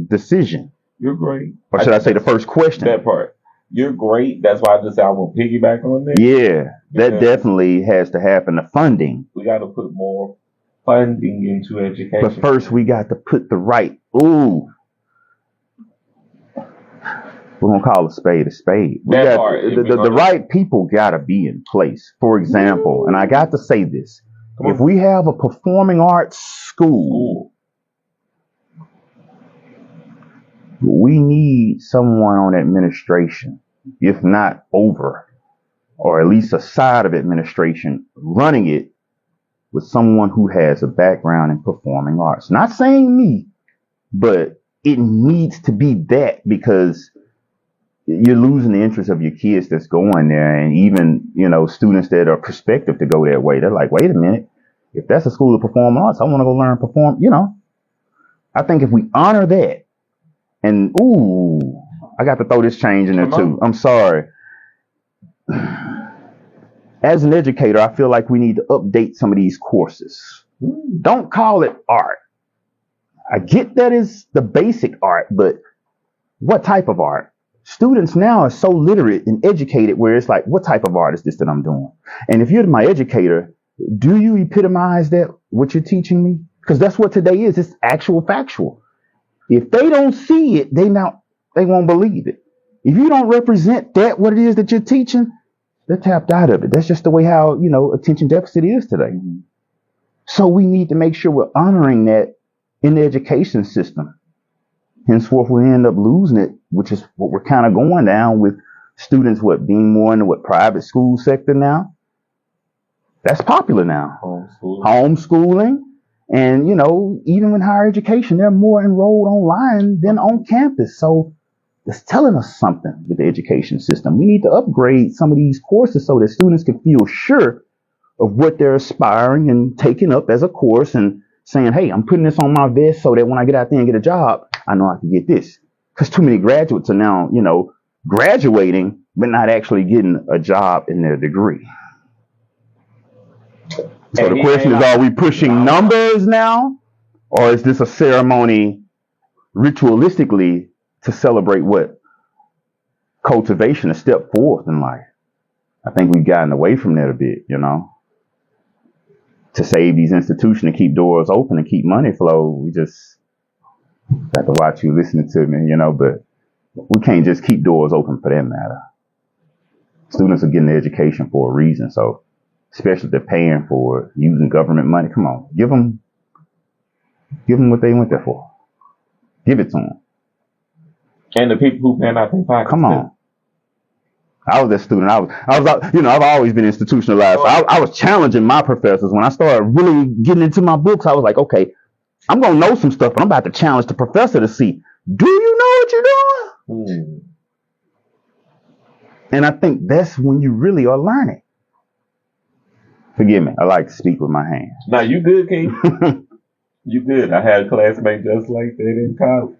decision. You're great. Or should I say the first question? That part. You're great. That's why I just said I will piggyback on that. Yeah, that definitely has to happen. The funding. We got to put more funding into education. But first, we got to put the right. We're going to call a spade a spade. The right people got to be in place. For example, and I got to say this. If we have a performing arts school, we need someone on administration, if not over, or at least a side of administration, running it with someone who has a background in performing arts. Not saying me, but it needs to be that because you're losing the interest of your kids that's going there. And even, students that are prospective to go that way, they're like, wait a minute, if that's a school of performing arts, I want to go learn perform, I think if we honor that, and I got to throw this change in there too. I'm sorry. As an educator, I feel like we need to update some of these courses. Don't call it art. I get that is the basic art, but what type of art? Students now are so literate and educated where it's like, what type of art is this that I'm doing? And if you're my educator, do you epitomize that, what you're teaching me? Because that's what today is. It's actual factual. If they don't see it, they won't believe it. If you don't represent that, what it is that you're teaching, they're tapped out of it. That's just the way how, attention deficit is today. Mm-hmm. So we need to make sure we're honoring that in the education system. Henceforth, we end up losing it, which is what we're kind of going down with students, being more in the private school sector now. That's popular now. Homeschooling. And, even in higher education, they're more enrolled online than on campus. So it's telling us something with the education system. We need to upgrade some of these courses so that students can feel sure of what they're aspiring and taking up as a course and saying, hey, I'm putting this on my vest so that when I get out there and get a job, I know I can get this. Because too many graduates are now, graduating, but not actually getting a job in their degree. So the question is, are we pushing numbers now? Or is this a ceremony ritualistically to celebrate what? Cultivation, a step forth in life. I think we've gotten away from that a bit, To save these institutions and keep doors open and keep money flow, we just got to watch you listening to me, but we can't just keep doors open for that matter. Students are getting their education for a reason, so especially if they're paying for it, using government money. Come on, give them what they went there for. Give it to them. And the people who paying out their pockets. Come on. I was that student. I was, I've always been institutionalized. So I was challenging my professors. When I started really getting into my books, I was like, okay, I'm going to know some stuff, but I'm about to challenge the professor to see, do you know what you're doing? And I think that's when you really are learning. Forgive me. I like to speak with my hands. Now you good, King. You good. I had a classmate just like that in college.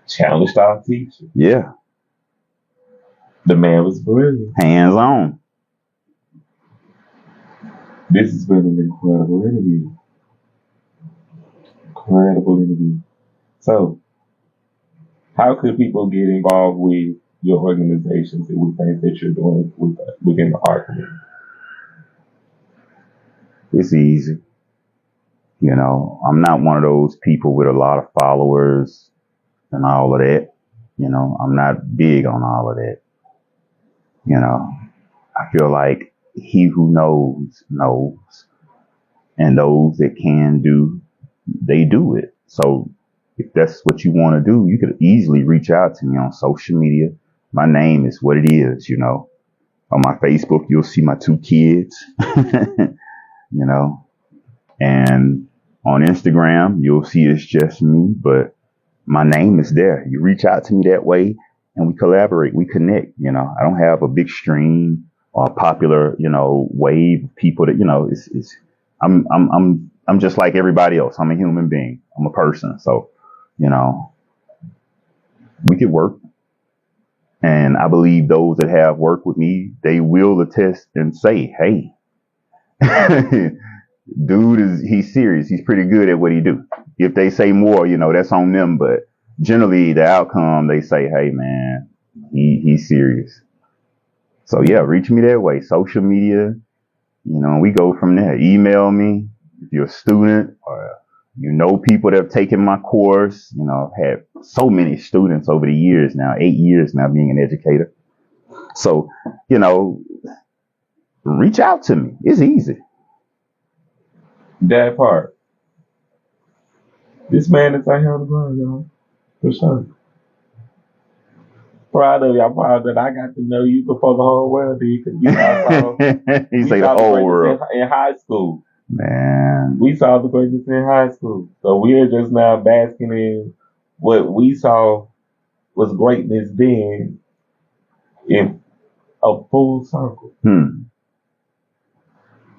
Challenged our teacher. Yeah. The man was brilliant. Hands on. This has been an incredible interview. Incredible interview. So, how could people get involved with your organizations and with things that you're doing within the art community? It's easy. You know, I'm not one of those people with a lot of followers and all of that. You know, I'm not big on all of that. You know, I feel like he who knows, knows. And those that can do, they do it. So if that's what you want to do, you could easily reach out to me on social media. My name is what it is, you know. On my Facebook, you'll see my 2 kids, you know. And on Instagram, you'll see it's just me, but my name is there. You reach out to me that way and we collaborate, we connect, you know. I don't have a big stream or a popular, you know, wave of people that, you know, I'm just like everybody else. I'm a human being. I'm a person. So, you know, we could work. And I believe those that have worked with me, they will attest and say, hey, dude he's serious. He's pretty good at what he do. If they say more, you know, that's on them. But generally the outcome, they say, hey man, he's serious. So yeah, reach me that way. Social media, you know, we go from there. Email me if you're a student or you know people that have taken my course. You know, I've had so many students over the years now, 8 years now being an educator. So, you know, reach out to me. It's easy. That part. This man is out here on the ground, y'all. For sure. Proud of y'all. Proud that I got to know you before the whole world did. He say the whole world. In high school. Man. We saw the greatness in high school. So we are just now basking in what we saw was greatness then in a full circle.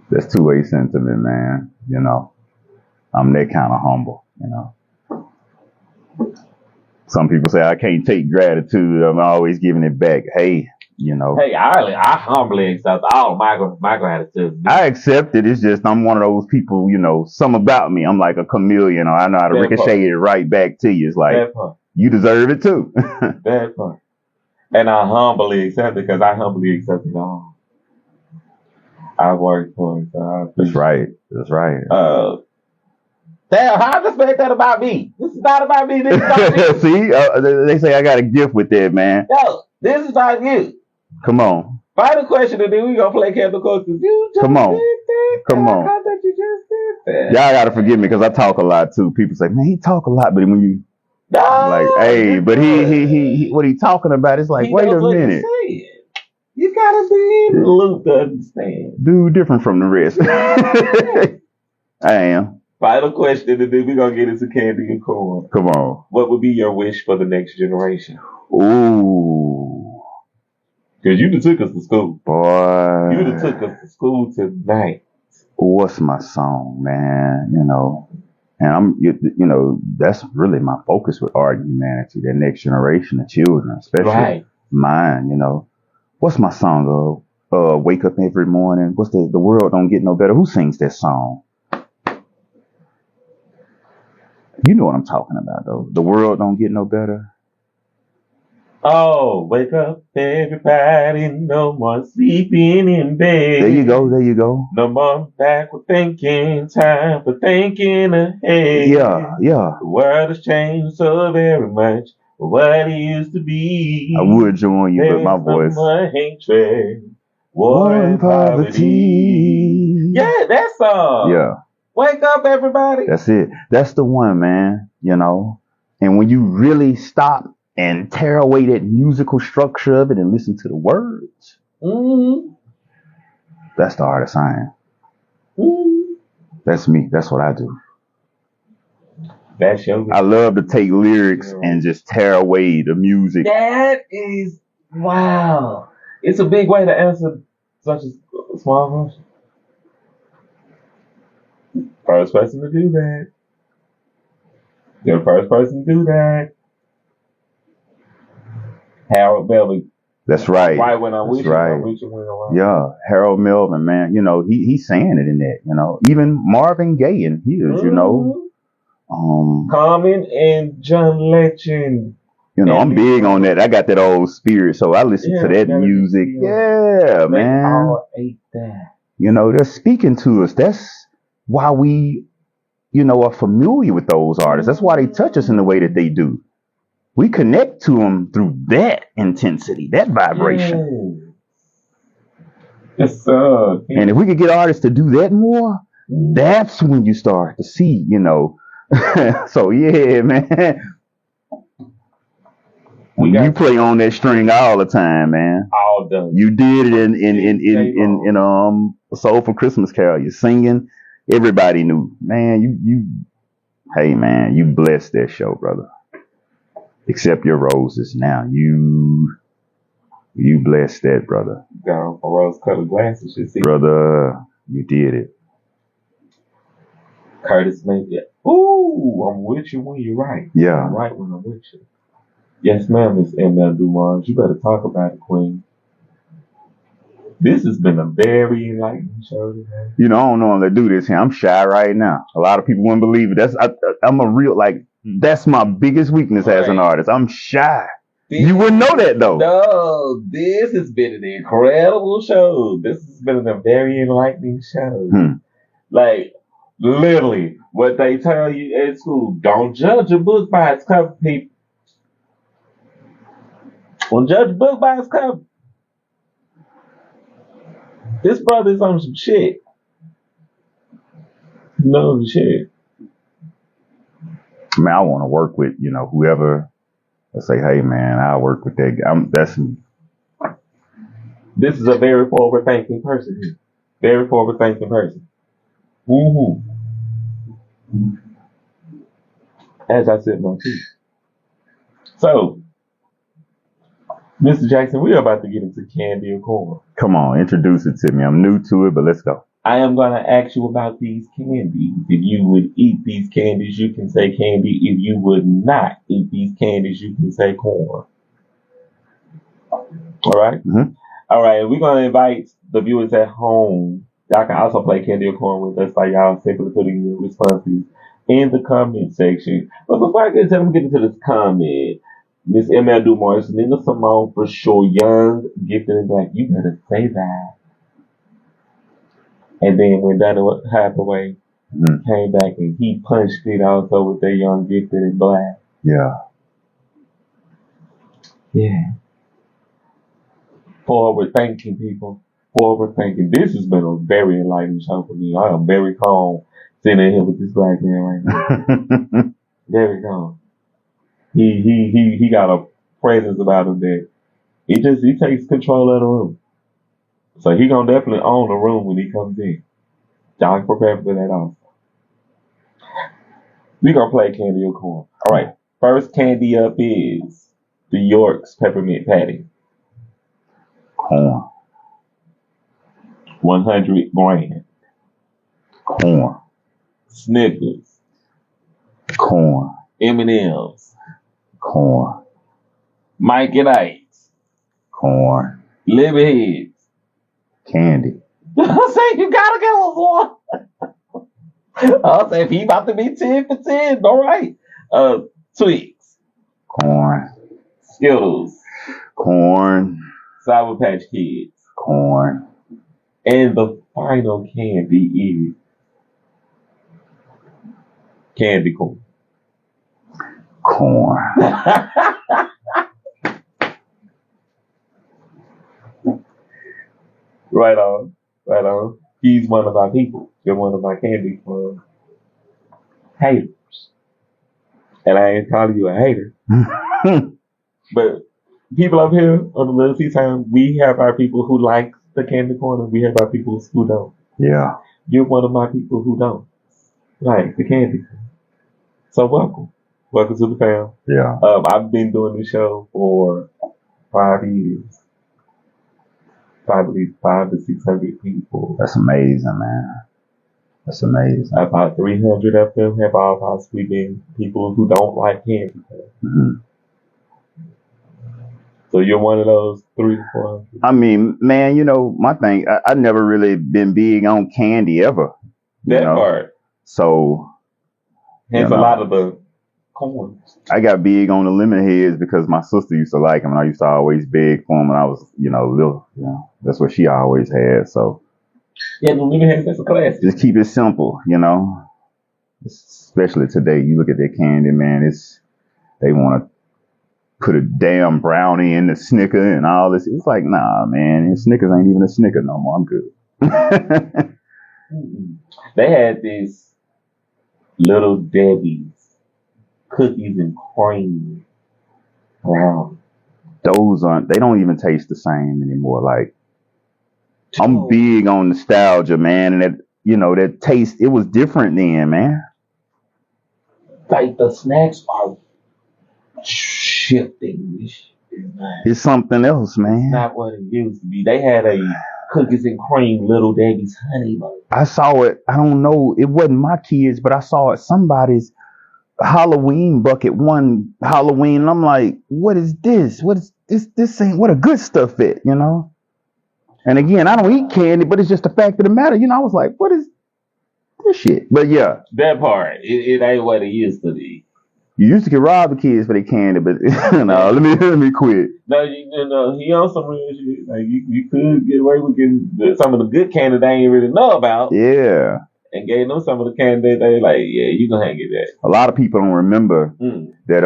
That's two-way sentiment, man. You know, I'm that kind of humble, you know. Some people say I can't take gratitude. I'm always giving it back. Hey, you know. Hey, I humbly accept all my gratitude. I accept it. It's just I'm one of those people, you know, some about me. I'm like a chameleon. Or I know how to ricochet it right back to you. It's like, you deserve it too. That part. And I humbly accept it because I humbly accept it all. I worked for it. So That's right. That's right. Damn, how I expect that about me? This is not about me. This is about you. See, they say I got a gift with that, man. No, this is about you. Come on. Final question today. We gonna play Candle Coach because you just Come on. did that. Come on. I thought you just did that. Y'all gotta forgive me because I talk a lot too. People say, man, he talk a lot, but when you like, hey, but he what he talking about? It's like, wait a minute. You gotta be in the loop to understand. Dude, different from the rest. I am. Final question today. We gonna get into candy and corn. Come on. What would be your wish for the next generation? Ooh. Because you done took us to school. Boy. You done took us to school tonight. What's my song, man? You know, and you know, that's really my focus with art and humanity, that next generation of children, especially mine, you know. What's my song? Wake up every morning. What's the world don't get no better? Who sings that song? You know what I'm talking about, though. The world don't get no better. Oh, wake up, everybody. No more sleeping in bed. There you go. There you go. No more backward thinking. Time for thinking ahead. Yeah, yeah. The world has changed so very much from what it used to be. I would join you, but my voice. No hatred, war and poverty. Yeah, that song. Yeah. Wake up, everybody. That's it. That's the one, man. You know, and when you really stop and tear away that musical structure of it and listen to the words, that's the artist I am. That's me. That's what I do. That's your. I love to take lyrics and just tear away the music. That is wow. It's a big way to answer such a small version. First person to do that. You're the first person to do that. Harold Melvin. That's right. Right when I'm That's with you, right. I'm reaching when I'm Yeah, Harold Melvin, man. You know, he's saying it in that. You know, even Marvin Gaye in his. You know, Common and John Legend. you know, I'm big on that. I got that old spirit, so I listen to that music. Yeah, They man. all ate that. You know, they're speaking to us. That's why we, you know, are familiar with those artists. That's why they touch us in the way that they do. We connect to them through that intensity, that vibration. Yes. And if we could get artists to do that more, that's when you start to see, you know. So yeah, man. You play on that string all the time, man. All done. You did it in Soulful Christmas Carol. You're singing. Everybody knew, man. Hey, man, you blessed that show, brother. Accept your roses now. You blessed that, brother. Got on rose-colored glasses, you see. Brother, you did it. Curtis made it. Ooh, I'm with you when you're right. Yeah. I'm right when I'm with you. Yes, ma'am, Miss M.L. Dumars. You better talk about it, Queen. This has been a very enlightening show today. You know, I don't normally do this here. I'm shy right now. A lot of people wouldn't believe it. I'm a real, that's my biggest weakness as an artist. I'm shy. You wouldn't know that, though. No, this has been an incredible show. This has been a very enlightening show. Like, literally, what they tell you at school, don't judge a book by its cover, people. Don't judge a book by its cover. This brother's on some shit. No shit. Man, I want to work with, you know, whoever. I say, hey, man, I'll work with that guy. That's me. This is a very forward-thinking person here. Very forward-thinking person. As I said, my teeth. So, Mr. Jackson, we are about to get into candy or corn. Come on, introduce it to me. I'm new to it, but let's go. I am going to ask you about these candies. If you would eat these candies, you can say candy. If you would not eat these candies, you can say corn. All right? Mm-hmm. All right, we're going to invite the viewers at home. Y'all can also play candy or corn with us by y'all simply putting your responses in the comment section. But before I get into this comment, Miss M.L. Dumars, Nina Simone for sure, young, gifted, and black. You better say that. And then when Donna Hathaway came back and he punched it also with that young, gifted, and black. Yeah. Yeah. Forward thinking, people. Forward thinking. This has been a very enlightening show for me. I am very calm sitting here with this black man right now. Very calm. He got a presence about him that he takes control of the room. So he gonna definitely own the room when he comes in. Y'all can prepare for that also. We gonna play candy or corn. All right. First candy up is the York's peppermint patty. Corn. 100 grand. Corn. Snickers. Corn. M&M's. Corn. Mike and Ike's. Corn. Libby Heads. Candy. I say you gotta give us one. I'll say if he about to be 10 for 10, all right. Twix. Corn. Skittles. Corn. Sour Patch Kids. Corn. And the final candy is candy corn. Corn. Right on. Right on. He's one of our people. You're one of my candy corn haters. And I ain't calling you a hater. But people up here on the Lil Tea Time, we have our people who like the candy corn and we have our people who don't. Yeah. You're one of my people who don't like the candy corn. So welcome. Welcome to the fam. Yeah. I've been doing this show for 5 years. probably 500 to 600 people. That's amazing, man. That's amazing. About 300 of them have all possibly been people who don't like candy. Mm-hmm. So you're one of those 300-400. I mean, man, you know, my thing, I never really been big on candy ever. That part. So, hence a lot of the corns. I got big on the lemon heads because my sister used to like them, and I used to always beg for them when I was, little. That's what she always had. So, yeah, the lemon heads, that's a classic. Just keep it simple, Especially today, you look at that candy, man. They want to put a damn brownie in the Snicker and all this. It's like, nah, man. Snickers ain't even a Snicker no more. I'm good. They had this Little Debbie's cookies and cream. Wow. They don't even taste the same anymore. Like, I'm big on nostalgia, man. And that taste, it was different then, man. Like, the snacks are shifting. It's something else, man. It's not what it used to be. They had a cookies and cream Little Debbie's honey bun. I saw it. I don't know. It wasn't my kids, but I saw it somebody's Halloween bucket one Halloween. And I'm like, what is this? What is this? This ain't what a good stuff at, And again, I don't eat candy, but it's just the fact of the matter. I was like, what is this shit? But yeah. That part. It ain't what it used to be. You used to get robbed the kids for their candy, but no, let me quit. No, he on some real shit. Like you could get away with getting some of the good candy they ain't really know about. Yeah. And gave them some of the candy they like, yeah, you gonna hang it that. A lot of people don't remember that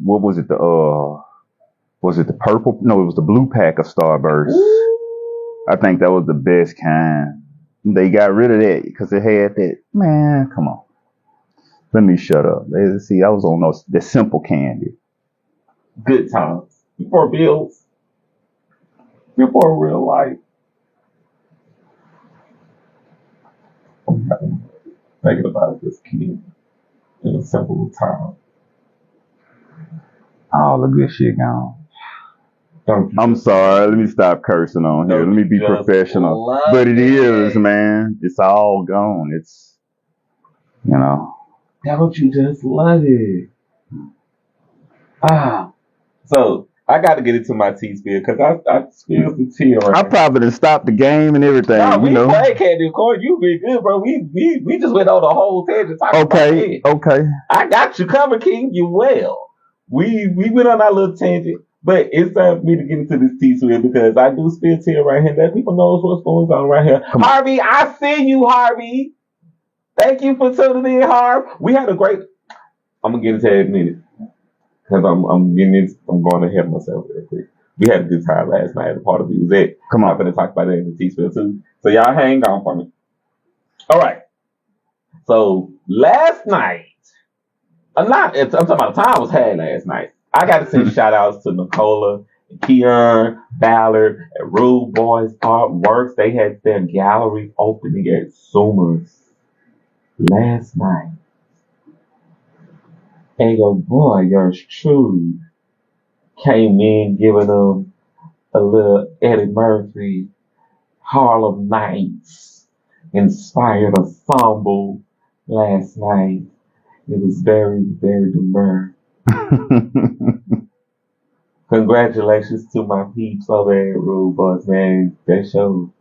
what was it, was it the purple? No, it was the blue pack of Starburst. Ooh. I think that was the best kind. They got rid of that because it had that, man, come on. Let me shut up. See, I was on the simple candy. Good times. Before bills. Before real life. Thinking about this kid in a simple time. All the good shit gone. I'm sorry. Let me stop cursing on here. Let me be professional. But it is, man. It's all gone. It's, Don't you just love it? So I got to get into my tea spill because I spilled the tea around. I probably done stopped the game and everything. No, we play Candy Corn. You be good, bro. We just went on the whole tangent talking about it. Okay. I got you covered, King. You well. We went on our little tangent, but it's time for me to get into this tea spill because I do spill tea right here. That people knows what's going on right here. Harvey, I see you, Harvey. Thank you for tuning in, Harv. We had a great. I'm gonna get into that in a minute. Because I'm going ahead of myself real quick. We had a good time last night. The part of it was it. Come on. I'm going to talk about that in the tea spill too. So y'all hang on for me. All right. So last night, I'm talking about the time was had last night. I got to send shout outs to Nicola, and Keon, Ballard, and Rude Boys Artworks. They had their gallery opening at Summers last night. And your boy, yours truly, came in giving them a little Eddie Murphy Harlem Nights inspired ensemble last night. It was very, very demure. Congratulations to my peeps over at Rude Boys, man. That show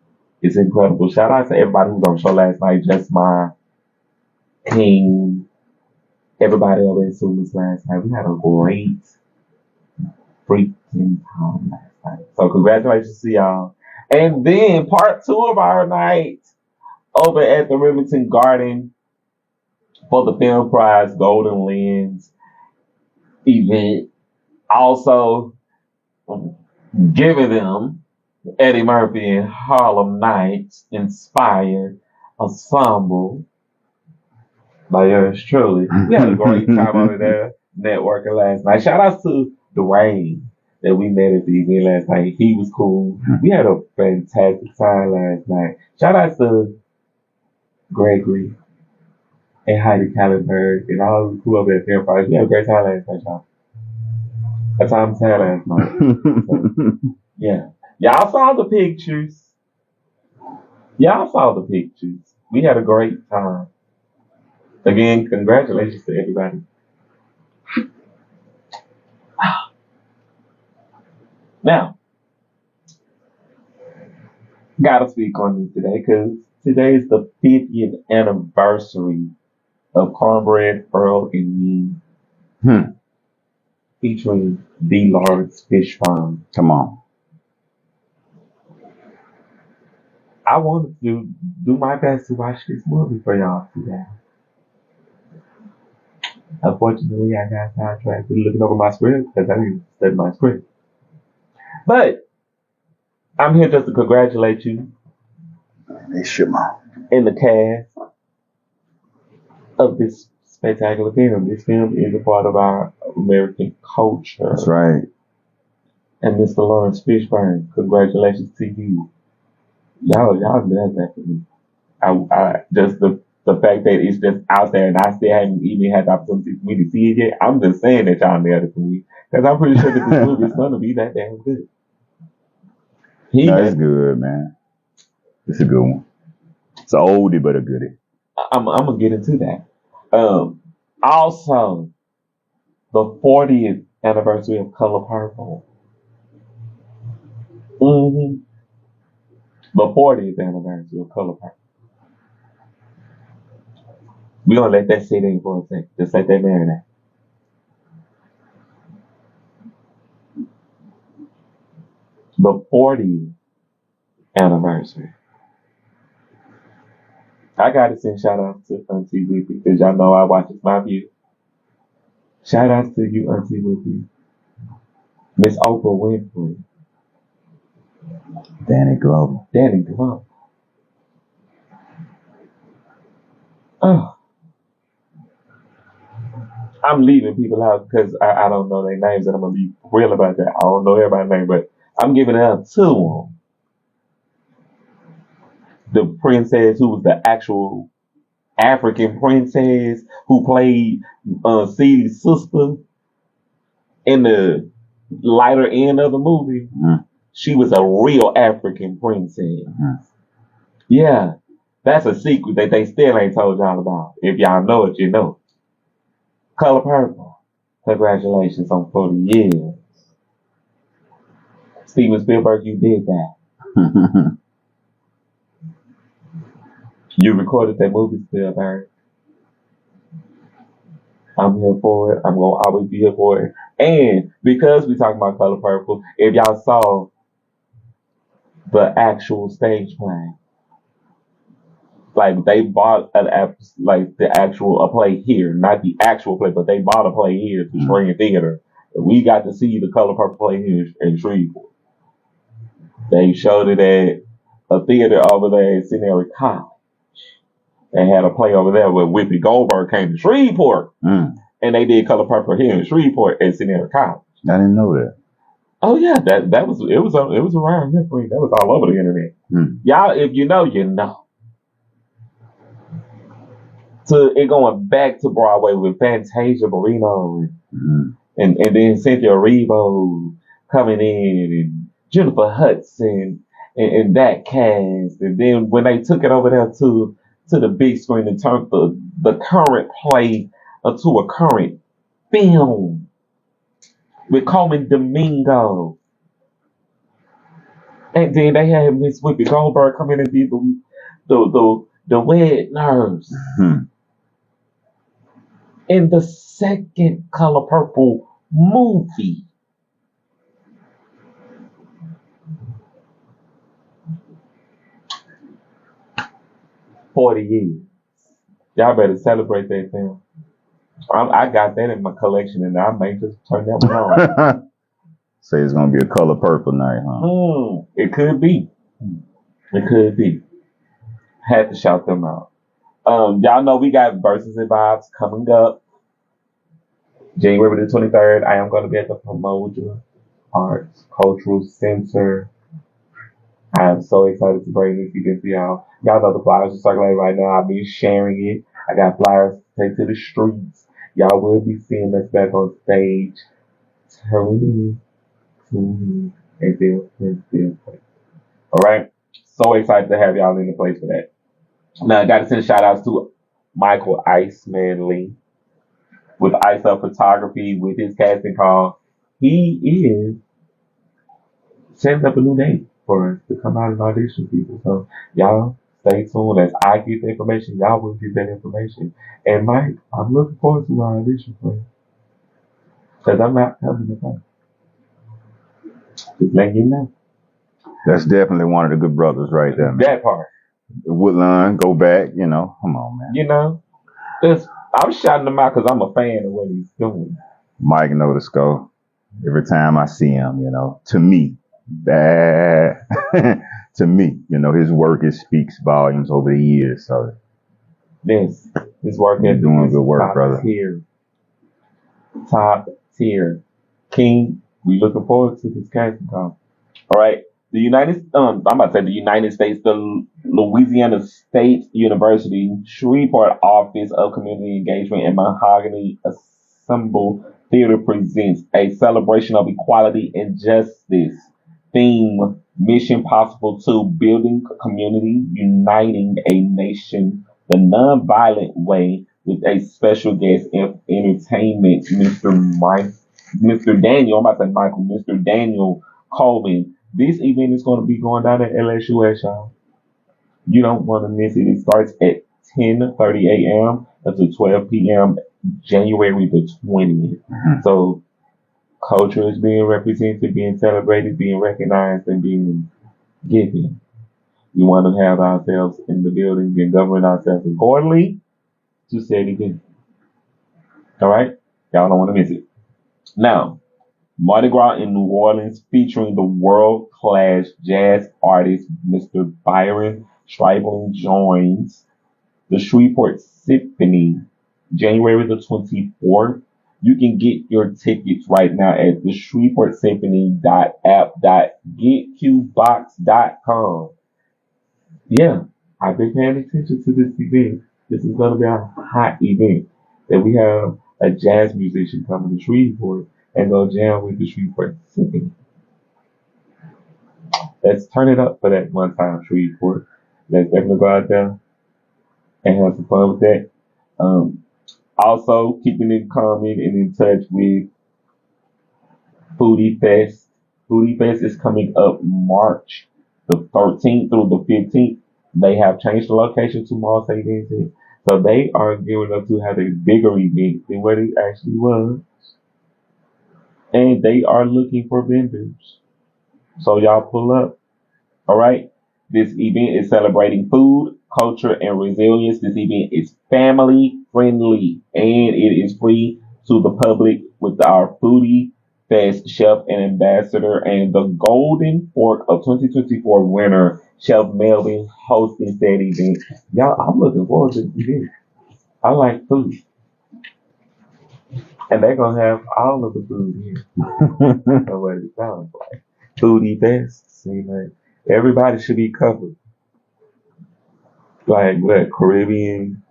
is incredible. Shout out to everybody who was on the show last night. Just my King. Everybody over at Sumas last night. We had a great freaking time last night. So congratulations to y'all. And then part 2 of our night over at the Remington Garden for the Film Prize Golden Lens event. Also giving them Eddie Murphy and Harlem Nights inspired ensemble. By yours truly. We had a great time over there networking last night. Shout out to Dwayne that we met at the event last night. He was cool. We had a fantastic time last night. Shout out to Gregory and Heidi Kallenberg and all the crew over at Fair Price. We had a great time last night, y'all. A time to last night. So, yeah. Y'all saw the pictures. Y'all saw the pictures. We had a great time. Again, congratulations to everybody. Now, gotta speak on this today because today is the 50th anniversary of Cornbread, Earl, and Me, Hmm. featuring the Lawrence Fish Farm. Come on. I wanted to do my best to watch this movie for y'all today. Unfortunately, I got sidetracked with looking over my script because I didn't study my script. But I'm here just to congratulate you They shit, mom. and the cast of this spectacular film. This film is a part of our American culture. That's right. And Mr. Lawrence Fishburne, congratulations to you. Y'all done that for me. I just the fact that it's just out there and I still haven't even had the opportunity for me to see it yet. I'm just saying that y'all nailed it for me because I'm pretty sure that this movie is gonna be that damn good. That's good, man. It's a good one. It's an oldie but a goodie. I'm gonna get into that. Also, the 40th anniversary of Color Purple. Mm-hmm. The 40th anniversary of Color Purple. We're gonna let that sit in for a second. Just let that marinate. The 40th anniversary. I gotta send shout outs to Auntie Whippy because y'all know I watch It's My View. Shout outs to you, Auntie Whippy. Miss Oprah Winfrey. Danny Glover. Danny Glover. Oh. I'm leaving people out because I don't know their names and I'm gonna be real about that. I don't know everybody's name, but I'm giving it up to them. The princess who was the actual African princess who played Cee's sister in the lighter end of the movie. Mm-hmm. She was a real African princess. Mm-hmm. Yeah, that's a secret that they still ain't told y'all about. If y'all know it, you know. Color Purple. Congratulations on 40 years. Steven Spielberg, you did that. You recorded that movie, Spielberg. I'm here for it. I'm going to always be here for it. And because we talking about Color Purple, if y'all saw the actual stage play, like they bought a play here, not the actual play, but they bought a play here to screen in theater. We got to see the Color Purple play here in Shreveport. They showed it at a theater over there at Scenery College. They had a play over there where Whoopi Goldberg came to Shreveport. And they did Color Purple here in Shreveport at Scenery College. I didn't know that. Oh yeah, it was around here for you. That was all over the internet. Y'all, if you know, you know. So it going back to Broadway with Fantasia Barrino and then Cynthia Erivo coming in and Jennifer Hudson and that cast. And then when they took it over there to the big screen and turned the current play to a current film with Coleman Domingo. And then they had Miss Whoopi Goldberg come in and be the wet nurse. In the second Color Purple movie. $40 years. Y'all better celebrate that film. I got that in my collection and I may just turn that one on. Say it's gonna be a Color Purple night, huh? It could be. It could be. Had to shout them out. Y'all know we got Verses and Vibes coming up. January the 23rd, I am going to be at the Pomoja Arts Cultural Center. I am so excited to bring this event to y'all. Y'all know the flyers are circulating right now. I've been sharing it. I got flyers to take to the streets. Y'all will be seeing us back on stage. Tune in. And feel free. All right. So excited to have y'all in the place for that. Now, I got to send shout outs to Michael Iceman Lee with Ice Up Photography with his casting call. He is setting up a new date for us to come out and audition people. So, y'all stay tuned. As I get the information, y'all will get that information. And Mike, I'm looking forward to our audition for you. Because I'm not having the fun. Just letting you know. That's definitely one of the good brothers right there, man. That part. Woodlawn, go back, you know. Come on, man. You know, I'm shouting him out because I'm a fan of what he's doing. Mike Notisco. Every time I see him, you know, to me, that to me, you know, his work speaks volumes over the years. So This work you're doing good work, top brother. Top tier. King, we looking forward to this casting call. All right. The United States, the Louisiana State University Shreveport Office of Community Engagement and Mahogany Assemble Theater presents a celebration of equality and justice theme, Mission Possible 2, Building Community, Uniting a Nation the Nonviolent Way, with a special guest in entertainment, Mr. Daniel, I'm about to say Michael, Mr. Daniel Coleman. This event is going to be going down at LSUS, y'all. You don't want to miss it. It starts at 10:30 a.m. until 12 p.m. January the 20th. So culture is being represented, being celebrated, being recognized, and being given. We want to have ourselves in the building and govern ourselves accordingly to said event. All right? Y'all don't want to miss it. Now, Mardi Gras in New Orleans featuring the world-class jazz artist Mr. Byron Stribling joins the Shreveport Symphony January the 24th. You can get your tickets right now at the shreveportsymphony.app.getqbox.com. Yeah, I've been paying attention to this event. This is going to be a hot event that we have a jazz musician coming to Shreveport and go jam with the Shreveport Symphony. Let's turn it up for that one time, Shreveport. Let's definitely go out there and have some fun with that. Also, keeping in comment and in touch with Foodie Fest. Foodie Fest is coming up March the 13th through the 15th. They have changed the location to Mall St. Vincent. So they are gearing up to have a bigger event than what it actually was. And they are looking for vendors. So y'all pull up. All right. This event is celebrating food, culture, and resilience. This event is family friendly and it is free to the public with our Foodie Fest chef and ambassador and the Golden Fork of 2024 winner, Chef Melvin, hosting that event. Y'all, I'm looking forward to the event. I like food. And they're going to have all of the food here. That's what it sounds like. Foodie Fest. See, like, everybody should be covered. Like, what? Caribbean,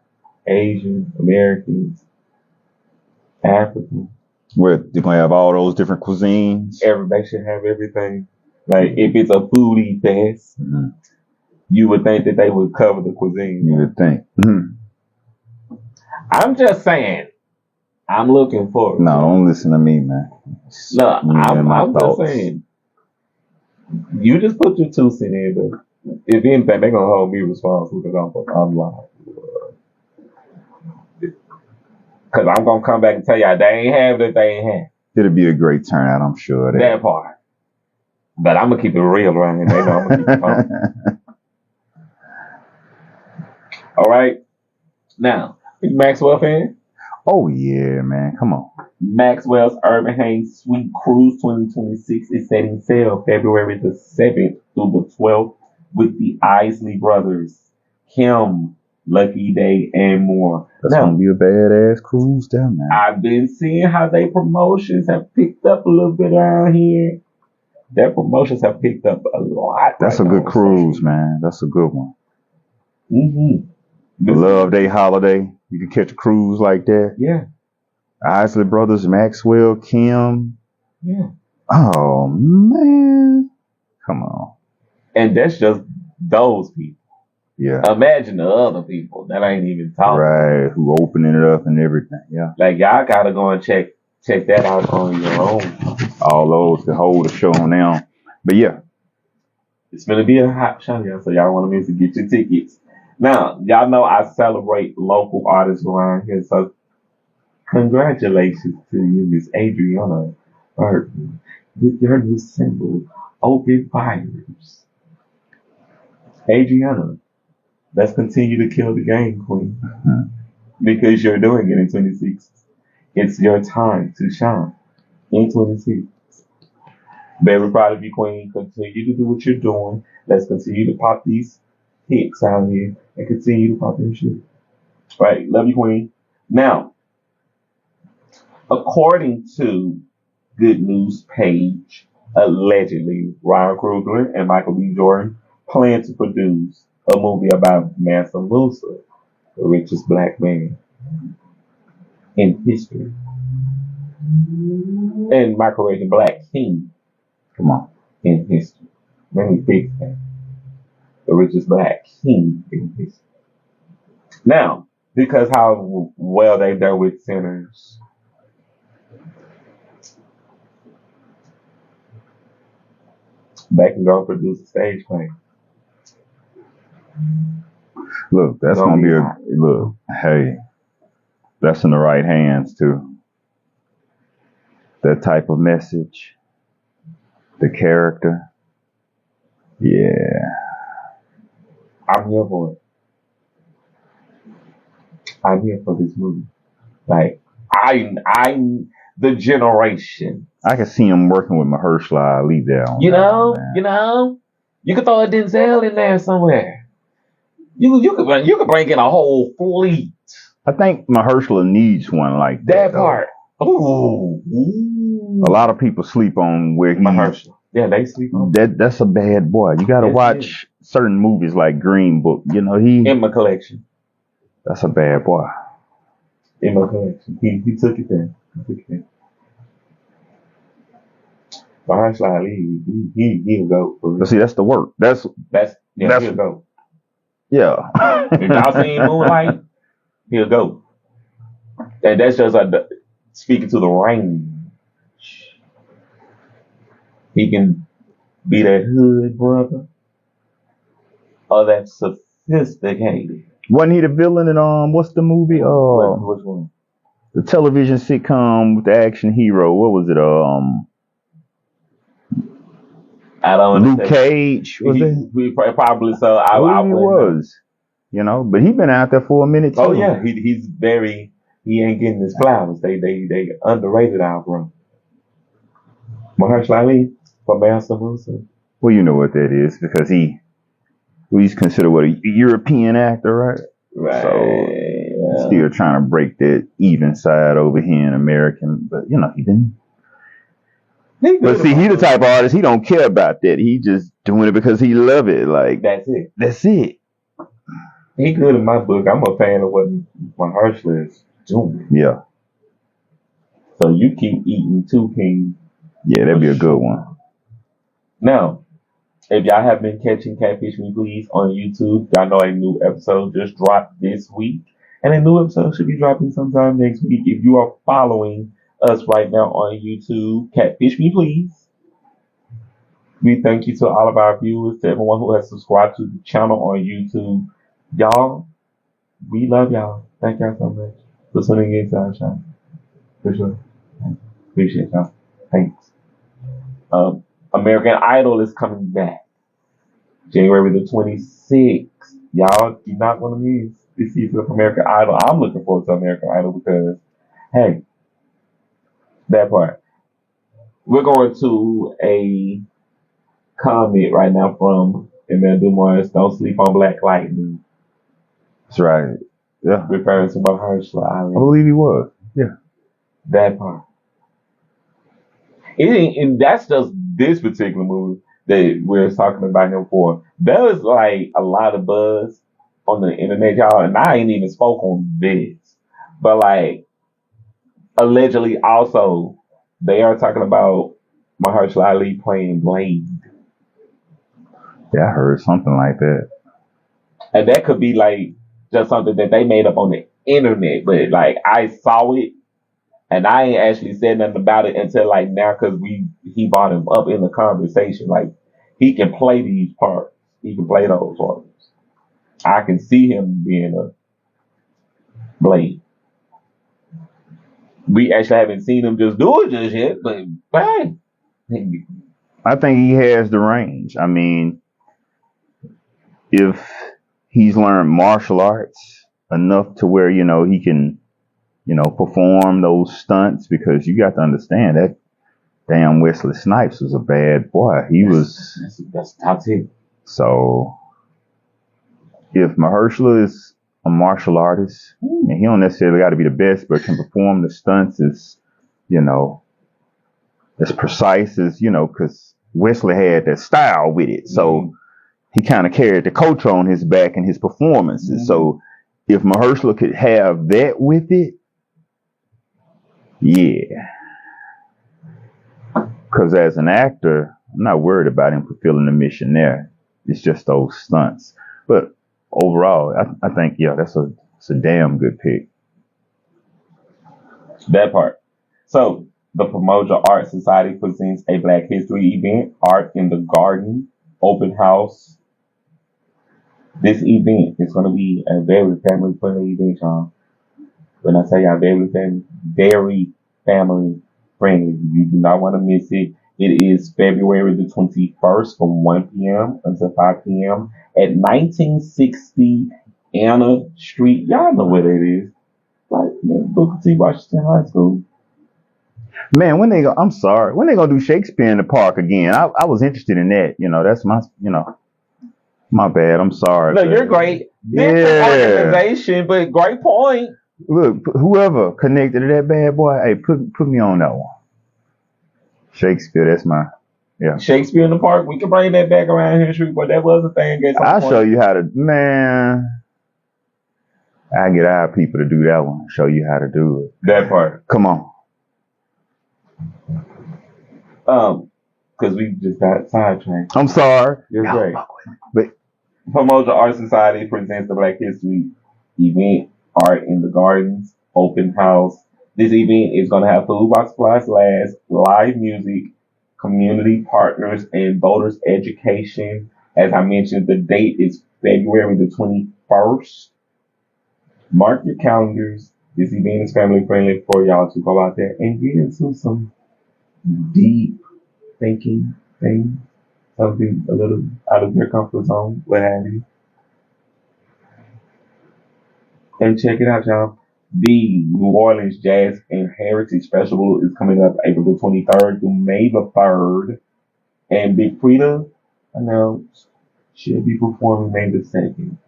Asian, Americans, African. What, they're going to have all those different cuisines? Everybody should have everything. Like, if it's a foodie fest, you would think that they would cover the cuisine. You would think. I'm just saying. I'm looking forward. No, don't listen to me, man. No, I'm just saying. You just put your 2 cents in, but if anything, they're going to hold me responsible because I'm lying. Because I'm going to come back and tell y'all they ain't have it, they ain't have. It'll be a great turnout, I'm sure. That part. But I'm going to keep it real around here. They know I'm going to keep it on. All right. Now, you Maxwell fan? Oh, yeah, man. Come on. Maxwell's Urban Haze Sweet Cruise 2026 is setting sail February the 7th through the 12th with the Isley Brothers, Kim, Lucky Day, and more. That's going to be a badass cruise there, man. I've been seeing how their promotions have picked up a little bit around here. Their promotions have picked up a lot. That's a good cruise, man. That's a good one. Mm-hmm. The Love Day holiday. You can catch a cruise like that. Yeah. Isley Brothers, Maxwell, Kim. Yeah. Oh, man. Come on. And that's just those people. Yeah. Imagine the other people that ain't even talking. Right. Who opening it up and everything. Yeah. Like y'all gotta go and check that out on your own. All those to hold the show down. But yeah. It's gonna be a hot show, y'all. So y'all want to miss it, get your tickets. Now, y'all know I celebrate local artists around here. So congratulations to you, Miss Adriana Burton, with your new single, Open Fires. Adriana, let's continue to kill the game, Queen. Because you're doing it in 26. It's your time to shine in 26. Very proud of you, Queen. Continue to do what you're doing. Let's continue to pop these hits out here and continue to pop their shit. Right. Love you, Queen. Now, according to Good News Page, allegedly, Ryan Coogler and Michael B. Jordan plan to produce a movie about Mansa Musa, the richest black man in history. And Michael Reagan, Black King. Come on. In history. Let me fix that. The richest black king in history. Now, because how well they've done with sinners, they can go produce a stage play. Look, that's gonna be look, hey, that's in the right hands too. That type of message, the character, yeah. I'm here for it. I'm here for this movie. Like, I'm the generation. I can see him working with Mahershala Ali there. You know, you could throw a Denzel in there somewhere. You could bring in a whole fleet. I think Mahershala needs one like that. That part. Ooh. A lot of people sleep on where he. Mahershala. Yeah, they sleep on that's a bad boy. You gotta watch certain movies like Green Book. You know, in my collection. That's a bad boy. In my collection. He took it there. Mahershala Ali, he'll go for But see, that's the work. That's he'll go. Yeah. If y'all seen Moonlight, he'll go. And that's just speaking to the range. He can be that hood brother or that sophisticated. Wasn't he the villain in what's the movie? Which one? The television sitcom with the action hero. What was it? I don't Luke Cage. Was it? Probably so. I was. You know, but he been out there for a minute too. Oh yeah, he's very. He ain't getting his flowers. They underrated our bro. Mahershala Ali for Mansa Musa. Well, you know what that is because he's considered a European actor, right? Right. So still trying to break that even side over here in American, but you know he didn't. But see, he the type of artist, he don't care about that. He just doing it because he love it. Like that's it. He good in my book. I'm a fan of what Mahershala is doing. Yeah. So you keep eating too, King. Yeah, that'd be a good one. Now, if y'all have been catching Catfish Me Please on YouTube, y'all know a new episode just dropped this week. And a new episode should be dropping sometime next week. If you are following us right now on YouTube, Catfish Me Please. We thank you to all of our viewers, to everyone who has subscribed to the channel on YouTube. Y'all, we love y'all. Thank y'all so much for tuning in to our channel. For sure. Appreciate y'all. Thanks. American Idol is coming back. January the 26th. Y'all do not want to miss this season of American Idol. I'm looking forward to American Idol because, hey, that part. We're going to a comment right now from Emil Dumas. Don't sleep on Black Lightning. That's right. Yeah. Referring to Mahershala Ali. I believe he was. Yeah. That part. And that's just this particular movie that we're talking about him for. There was like a lot of buzz on the internet, y'all, and I ain't even spoke on this. But like, allegedly also, they are talking about Mahershala Ali playing Blade. Yeah, I heard something like that. And that could be like just something that they made up on the internet, but like I saw it and I ain't actually said nothing about it until like now because he brought him up in the conversation. Like he can play these parts. He can play those parts. I can see him being a Blade. We actually haven't seen him just do it just yet, but bang. I think he has the range. I mean, if he's learned martial arts enough to where, he can, perform those stunts, because you got to understand that damn Wesley Snipes was a bad boy. He was. That's top tier. So if Mahershala is a martial artist, and he don't necessarily got to be the best, but can perform the stunts you know, as precise as, because Wesley had that style with it. So he kind of carried the culture on his back in his performances. So if Mahershala could have that with it, yeah. Because as an actor, I'm not worried about him fulfilling the mission there. It's just those stunts. But overall, I think, yeah, it's a damn good pick. That part. So the Pomoja Art Society presents a Black History event, Art in the Garden, open house. This event is going to be a very family friendly event, y'all. When I say very family friendly. You do not want to miss it. It is February the 21st from 1 p.m. until 5 p.m. at 1960 Anna Street. Y'all know where that is. Like Booker T. Washington High School. Man, I'm sorry, when they gonna do Shakespeare in the Park again? I was interested in that. That's my bad. I'm sorry. No, you're great. Different organization, but great point. Look, whoever connected to that bad boy, hey, put me on that one. Shakespeare, that's my, yeah. Shakespeare in the Park, we can bring that back around here, Shreveport. That was a thing at some I'll point. show you how to, man. I get our people to do that one. Show you how to do it. That part. Come on. Because we just got sidetracked. I'm sorry. You're great. But Pomoja Art Society presents the Black History event, Art in the Gardens, open house. This event is going to have food while supplies last, live music, community partners, and voters education. As I mentioned, the date is February the 21st. Mark your calendars. This event is family friendly for y'all to go out there and get into some deep thinking things, something a little out of your comfort zone, what have you. And check it out, y'all. The New Orleans Jazz and Heritage Festival is coming up April the 23rd through May the 3rd. And Big Frida announced she'll be performing May the 2nd.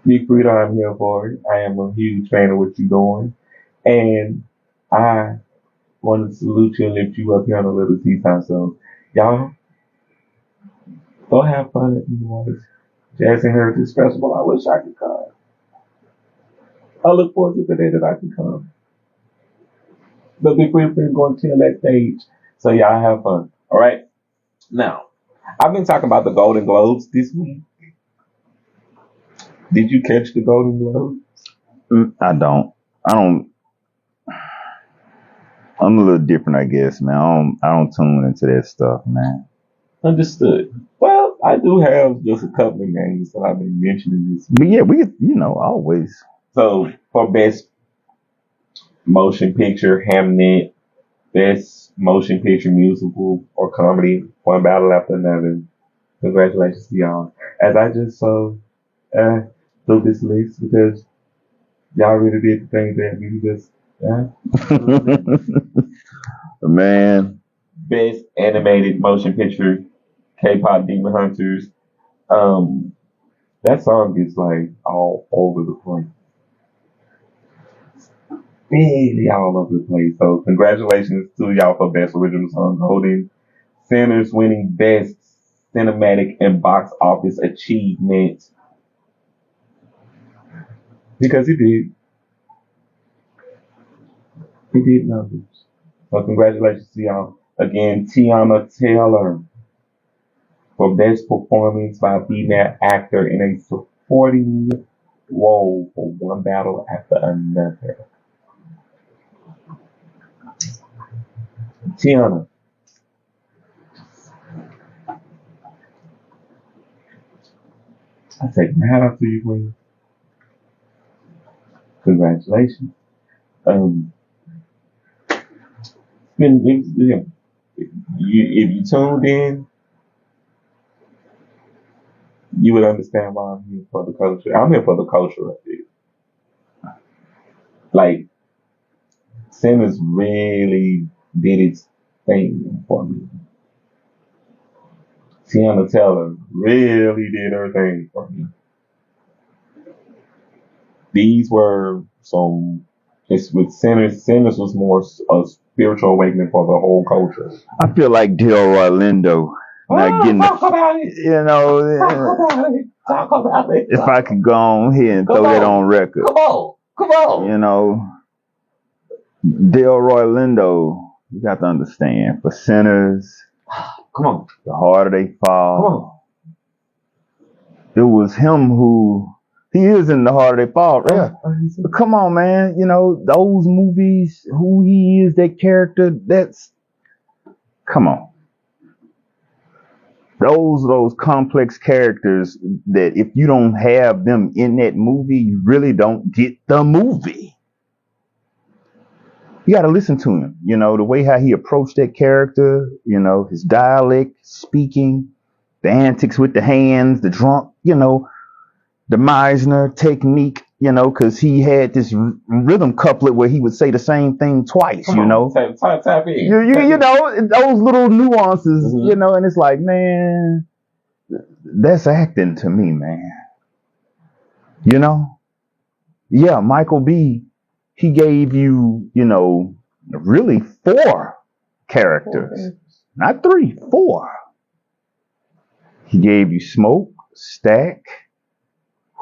Big Frida, I'm here for it. I am a huge fan of what you're doing. And I want to salute you and lift you up here on a Lil Tea Time. So, y'all, go have fun at New Orleans Jazz and Heritage Festival. I wish I could come. I look forward to the day that I can come. But Big Frida is going to that stage. So, y'all have fun. All right? Now, I've been talking about the Golden Globes this week. Did you catch the Golden Globes? I don't. I'm a little different, I guess, man. I don't tune into that stuff, man. Understood. Well, I do have just a couple of names that I've been mentioning this week. But yeah, we, always. So, for Best Motion Picture, Hamnet, Best Motion Picture Musical or Comedy, one battle after another. Congratulations to y'all. As I just through this list because y'all really did the thing that we just Man. Best Animated Motion Picture, K-pop Demon Hunters. That song is like all over the place. Really all over the place. So congratulations to y'all for Best Original Song Golden. Sinners winning Best Cinematic and Box Office Achievement. Because he did. He did numbers. So congratulations to y'all. Again, Tiana Taylor for Best Performance by a Female Actor in a Supporting Role for One Battle After Another. Tiana, I take my hat off to you, Queen. Congratulations. If you tuned in, you would understand why I'm here for the culture. I'm here for the culture of it. Like, Sinners really did its thing for me. Tiana Taylor really did her thing for me. These were some. It's with Sinners. Sinners was more a spiritual awakening for the whole culture. I feel like Delroy Lindo not getting Talk about it. you know. Talk about it. Talk about it. If I could go on here and throw that on record, Come on. you know, Delroy Lindo, you got to understand, for Sinners, Come on. The Harder They Fall. Come on. It was him who. He is in The Harder They Fall, right? But come on, man. You know, those movies, who he is, that character, come on. Those complex characters that if you don't have them in that movie, you really don't get the movie. You got to listen to him. You know, the way how he approached that character, you know, his dialect, speaking, the antics with the hands, the drunk, you know, the Meisner technique, you know, because he had this rhythm couplet where he would say the same thing twice, you know. Tap in. You know, those little nuances, you know, and it's like, man, that's acting to me, man. You know? Yeah, Michael B., he gave you, you know, really 4 characters. Not 3, 4. He gave you Smoke, Stack,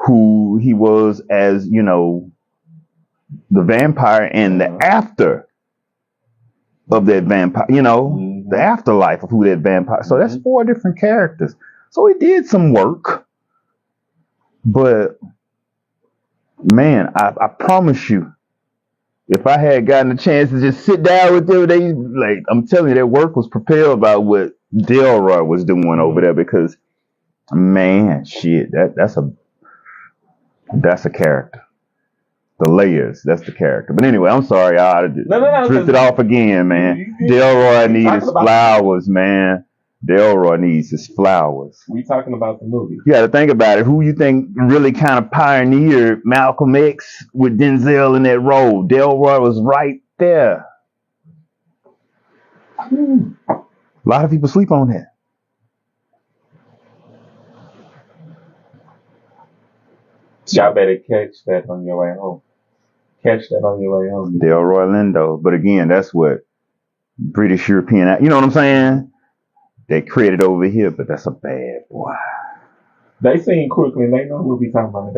who he was as, you know, the vampire and the after of that vampire, you know, the afterlife of who that vampire. So that's 4 different characters. So he did some work. But, man, I promise you, if I had gotten a chance to just sit down with them, I'm telling you, their work was propelled by what Delroy was doing over there because, man, shit, that's a character. The layers, that's the character. But anyway, I'm sorry, I drifted off again, man. Delroy needs his flowers, man. Delroy needs his flowers. We talking about the movie. You got to think about it. Who you think really kind of pioneered Malcolm X with Denzel in that role? Delroy was right there. A lot of people sleep on that. Y'all better catch that on your way home. Delroy Lindo. But again, that's what British European, you know what I'm saying? They created over here, but that's a bad boy. They seen Crooklyn. They know who we talking about.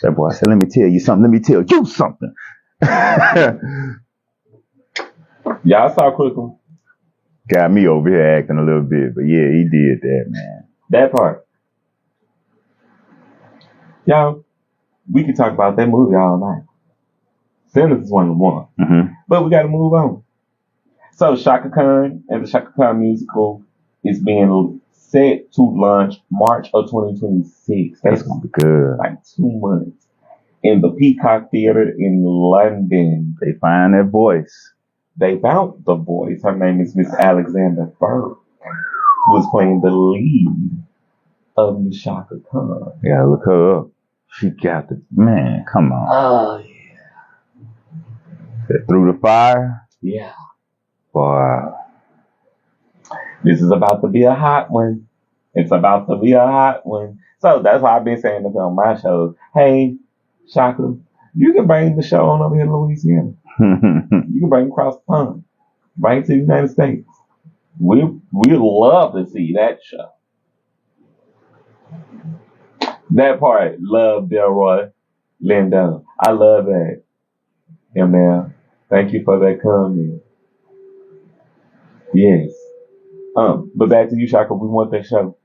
That boy said, let me tell you something. Let me tell you something. Y'all saw Crooklyn. Got me over here acting a little bit, but yeah, he did that, man. That part. Y'all, we could talk about that movie all night. Sinners is 1-1. Mm-hmm. But we got to move on. So Shaka Khan and the Shaka Khan musical is being set to launch March of 2026. That's going to be good. Like 2 months. In the Peacock Theatre in London. They find their voice. They found the voice. Her name is Miss Alexander Burke, who is playing the lead of Miss Shaka Khan. Yeah, look her up. She got the, man, come on. Oh, yeah. Through the fire? Yeah. Boy. This is about to be a hot one. It's about to be a hot one. So that's why I've been saying this on my shows. Hey, Shaka, you can bring the show on over here in Louisiana. You can bring it across the pond. Bring it to the United States. We'd love to see that show. That part, love Delroy Lindo. I love that. Yeah, man. Thank you for that comment. Yes. But back to you, Shaka. We want that show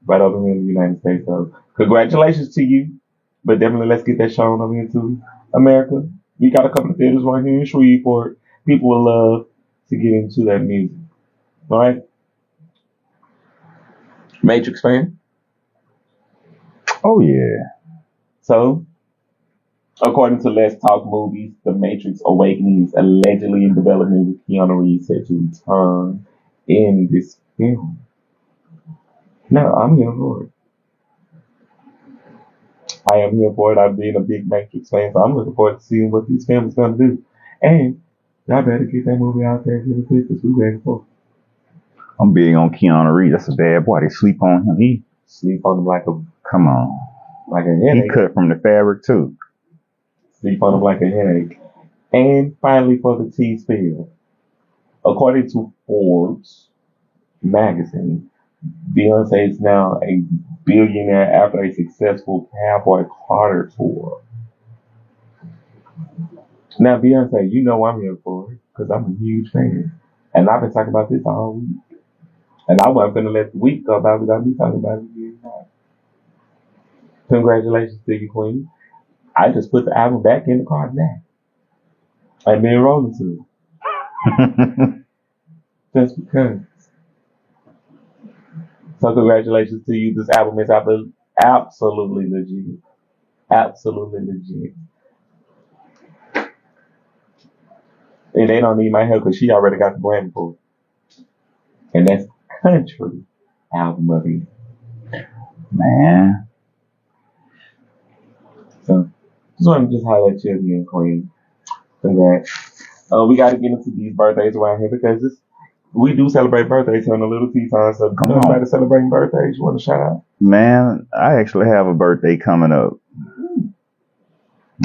right over here in the United States. So congratulations to you. But definitely let's get that show on over here to America. We got a couple of theaters right here in Shreveport. People will love to get into that music. All right. Matrix fan. Oh yeah. So, according to Let's Talk Movies, The Matrix Awakening is allegedly in development with Keanu Reeves set to return in this film. Now, I'm here for it. I am here for it. I've been a big Matrix fan, so I'm looking forward to seeing what this film is going to do. And y'all better get that movie out there really quick because we're ready for it. I'm big on Keanu Reeves. That's a bad boy. They sleep on him. He Sleep on him like a he headache. cut from the fabric too. Sleep on him like a headache. And finally, for the tea spill, according to Forbes magazine, Beyonce is now a billionaire after a successful Cowboy Carter tour. Now, Beyonce, you know I'm here for it because I'm a huge fan. And I've been talking about this all week. And I wasn't going to let the week go by without me talking about it again. Congratulations to you, Queen. I just put the album back in the car now. I've been rolling to it. Just because. So congratulations to you. This album is absolutely legit. Absolutely legit. And they don't need my help because she already got the Grammy for it. And that's country album of the year. Man. So just want to just highlight you again, Queen. Congrats. We got to get into these birthdays around here because we do celebrate birthdays on the Little Tea Time. So Come on. everybody celebrating birthdays, you want to shout out? Man, I actually have a birthday coming up.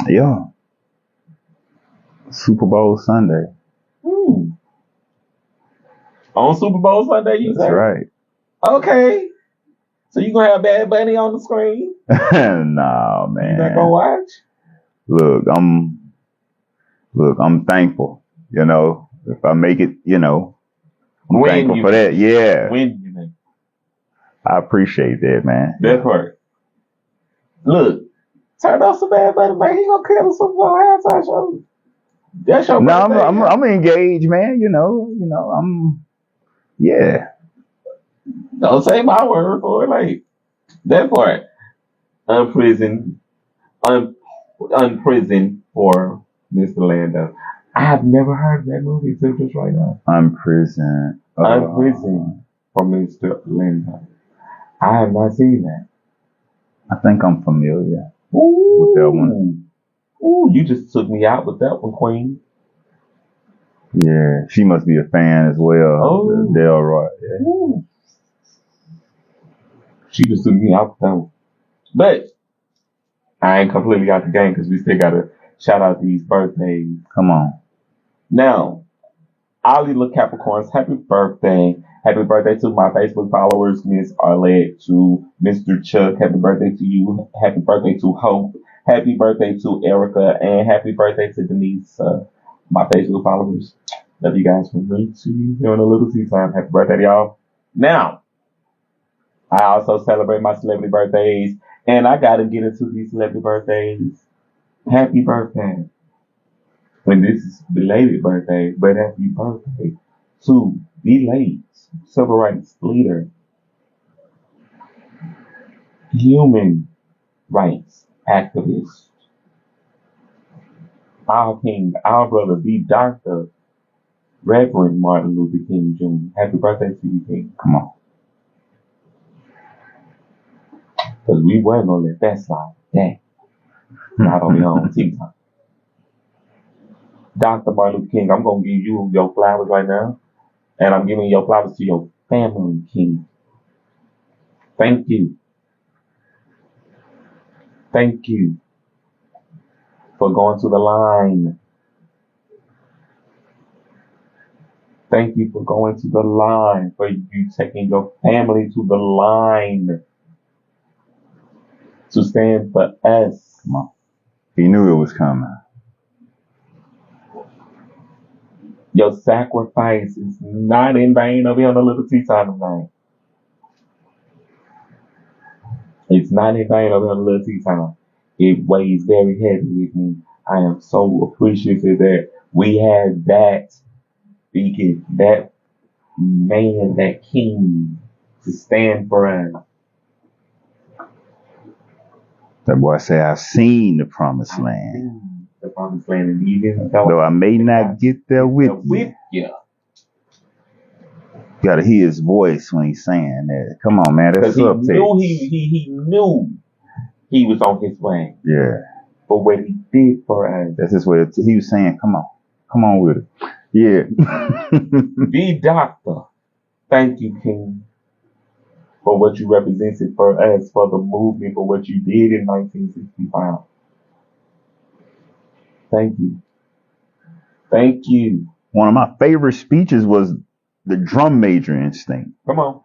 Yeah. Super Bowl Sunday. On Super Bowl Sunday, you That's say? right. Okay. So you gonna have Bad Bunny on the screen? Nah, man. You not gonna watch? Look, I'm thankful. You know, if I make it, you know, I'm thankful for that. Yeah. When you make I appreciate that, man. that part. Look, turn off some Bad Bunny, man. He gonna kill the Super Bowl halftime show. That's your No, birthday. I'm engaged, man. You know, yeah. Don't say my word for it. Like that part. Unprisoned for Mr. Lando. I have never heard of that movie until just right now. Unprisoned. Unprisoned for Mr. Lando. I have not seen that. I think I'm familiar Ooh. with that one. Ooh, you just took me out with that one, Queen. Yeah, she must be a fan as well. Oh. Delroy. Yeah. Ooh. She just took me out with that one. But I ain't completely out the game because we still gotta shout out these birthdays. Come on. Now, Ollie the Capricorns, happy birthday. Happy birthday to my Facebook followers, Miss Arlette, to Mr. Chuck. Happy birthday to you. Happy birthday to Hope. Happy birthday to Erica. And happy birthday to Denise, my Facebook followers. Love you guys from me to you here on a Little Tea Time. Happy birthday to y'all. Now, I also celebrate my celebrity birthdays. And I got to get into these celebrity birthdays. Happy birthday. And this is belated birthday, but happy birthday to the late civil rights leader, human rights activist, our king, our brother, the Dr. Reverend Martin Luther King Jr. Happy birthday to you, King. Come on. Because we weren't going to let that slide. Dang. Not only on Tea Time. Dr. Martin Luther King, I'm going to give you your flowers right now. And I'm giving your flowers to your family, King. Thank you. Thank you for going to the line. Thank you for going to the line, for you taking your family to the line to stand for us. Come on. He knew it was coming. Your sacrifice is not in vain over here on the Little Tea Time tonight. It's not in vain over here on the Little Tea Time. It weighs very heavy with me. I am so appreciative that we have that speaking, that man, that king to stand for us. That boy say, I've seen the promised land. The promised land, and even Though I may not get there with you. You. You gotta hear his voice when he's saying that. Come on, man. That's Because he subtext. knew he knew he was on his way. Yeah. For what he did for us. That's his way. He was saying, come on. Come on with it. Yeah. The doctor. Thank you, King, for what you represented for us, for the movement, for what you did in 1965. Thank you. Thank you. One of my favorite speeches was the drum major instinct. Come on.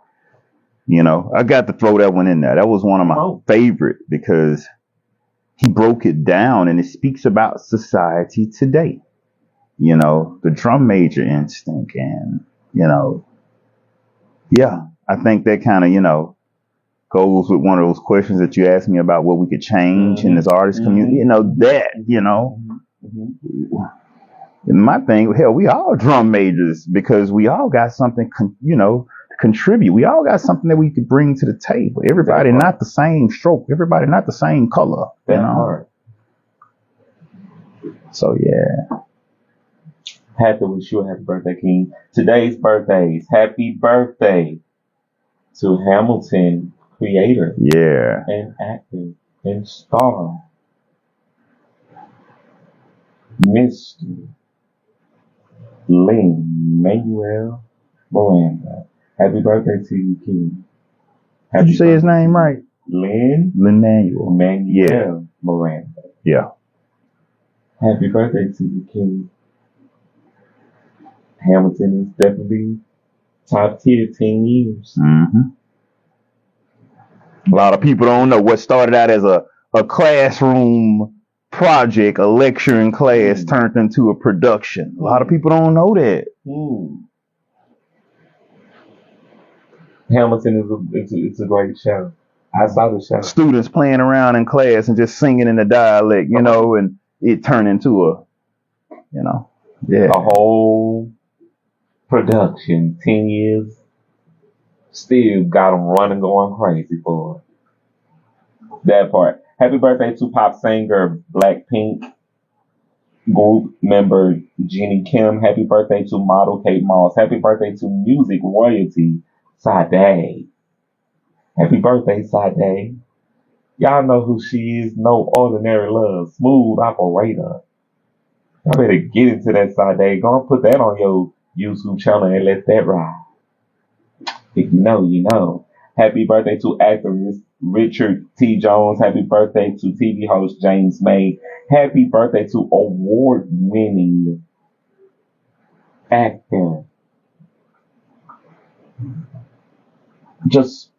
You know, I got to throw that one in there. That was one of my favorite because he broke it down and it speaks about society today. You know, the drum major instinct and, you know, yeah, I think that kind of, you know, goes with one of those questions that you asked me about what we could change in this artist community. You know, that, you know, my thing, hell, we all drum majors because we all got something, you know, to contribute. We all got something that we could bring to the table. Everybody not the same stroke. Everybody not the same color, you know. So, yeah. Had to wish you a happy birthday, King. Today's birthdays. Happy birthday to Hamilton, creator. Yeah. And actor and star. Mr. Lin-Manuel Miranda. Happy birthday to you, King. Did you say his name right? Lin-Manuel Miranda. Yeah. Happy birthday to you, King. Hamilton is definitely top tier 10 years. Mm-hmm. A lot of people don't know what started out as a classroom project, a lecture in class turned into a production. A lot of people don't know that. Hamilton is a great show. I saw the show. Students playing around in class and just singing in the dialect, you know, and it turned into a, you know, a whole production. 10 years. Still got them running, going crazy for it. That part. Happy birthday to pop singer Blackpink group member Jennie Kim. Happy birthday to model Kate Moss. Happy birthday to music royalty Sade. Happy birthday, Sade. Y'all know who she is. No ordinary love. Smooth operator. I better get into that, Sade. Go and put that on your YouTube channel and let that ride. If you know, you know. Happy birthday to actor Richard T. Jones. Happy birthday to TV host James May. Happy birthday to award-winning actor. Just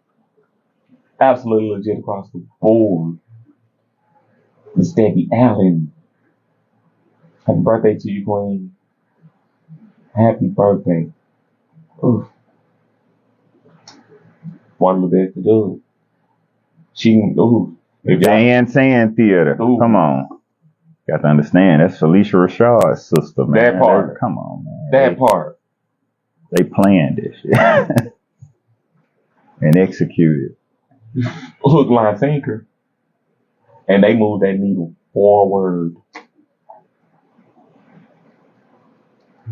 absolutely legit across the board. Miss Debbie Allen. Happy birthday to you, Queen. Happy birthday. Oof. One of the best to do it. Dan Sand Theater. Come on. Got to understand, that's Felicia Rashad's sister, man. That part. Come on, man. That part. They planned this shit. And executed. Hook, line, sinker. And they moved that needle forward.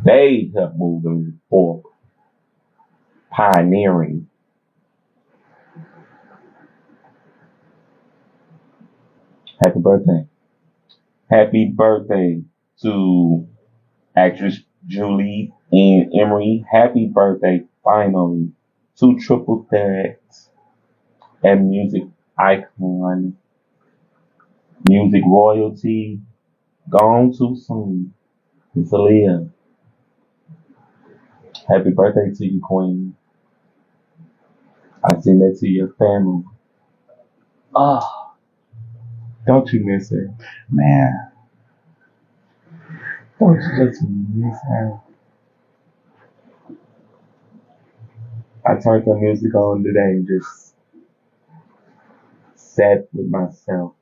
They have moved them forward. Pioneering. Happy birthday. Happy birthday to actress Julie Ann Emery. Happy birthday, finally, to Triple Threats and music icon, music royalty, gone too soon. It's Aaliyah. Happy birthday to you, Queen. I send that to your family. Don't you miss her? Man. Don't you just miss her? I turned the music on today and just sat with myself.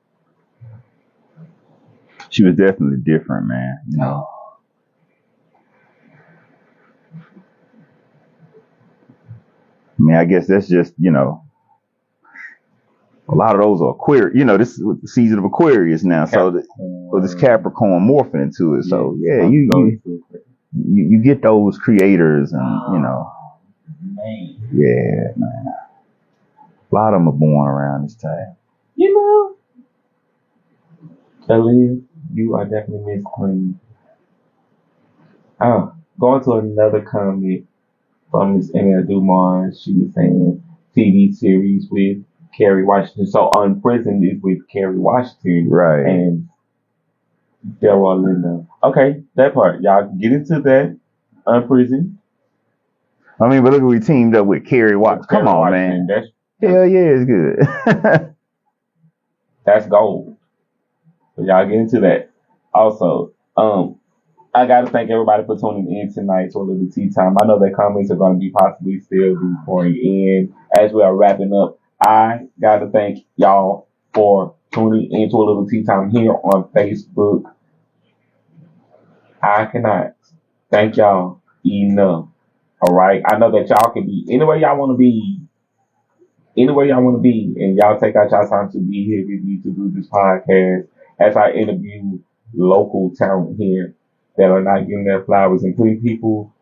She was definitely different, man. You know. I mean, I guess that's just, a lot of those are Aquarius. This is the season of Aquarius now, so this Capricorn morphing into it. So yeah, you get those creators, and Man. yeah, man. A lot of them are born around this time. Aaliyah, you are definitely Miss Queen. Going to another comment from Miss Emma Dumars. She was saying TV series with Kerry Washington. So Unprisoned is with Kerry Washington, Right. And Daryl Linda. Okay, that part. Y'all get into that. Unprisoned. I mean, but look, we teamed up with Kerry Washington. Come on, man. Hell yeah, it's good. That's gold. So y'all get into that. Also, I got to thank everybody for tuning in tonight to a Lil Tea Time. I know that comments are going to be possibly still be pouring in as we are wrapping up. I got to thank y'all for tuning in to a Lil Tea Time here on Facebook. I cannot thank y'all enough. All right. I know that y'all can be anywhere y'all want to be. Anywhere y'all want to be, and y'all take out y'all time to be here with me to do this podcast as I interview local talent here that are not getting their flowers and putting people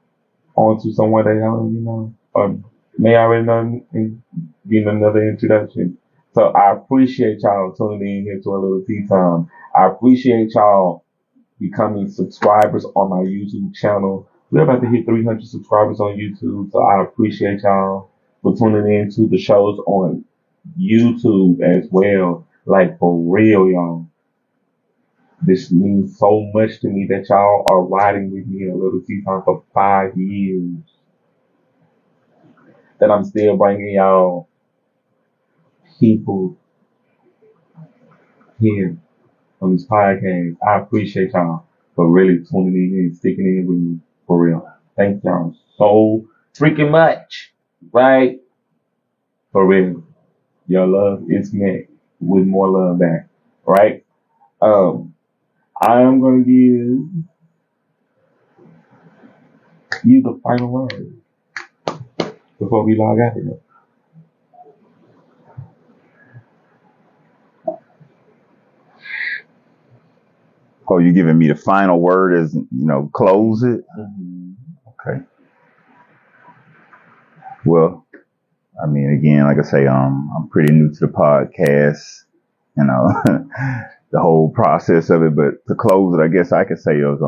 onto someone they don't even know or may already know and getting another introduction. So I appreciate y'all tuning in here to a Lil Tea Time. I appreciate y'all becoming subscribers on my YouTube channel. We're about to hit 300 subscribers on YouTube, so I appreciate y'all for tuning in to the shows on YouTube as well. Like, for real, y'all. This means so much to me that y'all are riding with me in a Lil Tea Time for 5 years. That I'm still bringing y'all people here on this podcast. I appreciate y'all for really tuning in and sticking in with me. For real. Thank y'all so freaking much. Right? For real. Your love is met with more love back. Right? I am going to give you the final word before we log out of here. Oh, you giving me the final word as, close it? Mm-hmm. Okay. Well, I mean, again, like I say, I'm pretty new to the podcast, the whole process of it. But to close it, I guess I could say is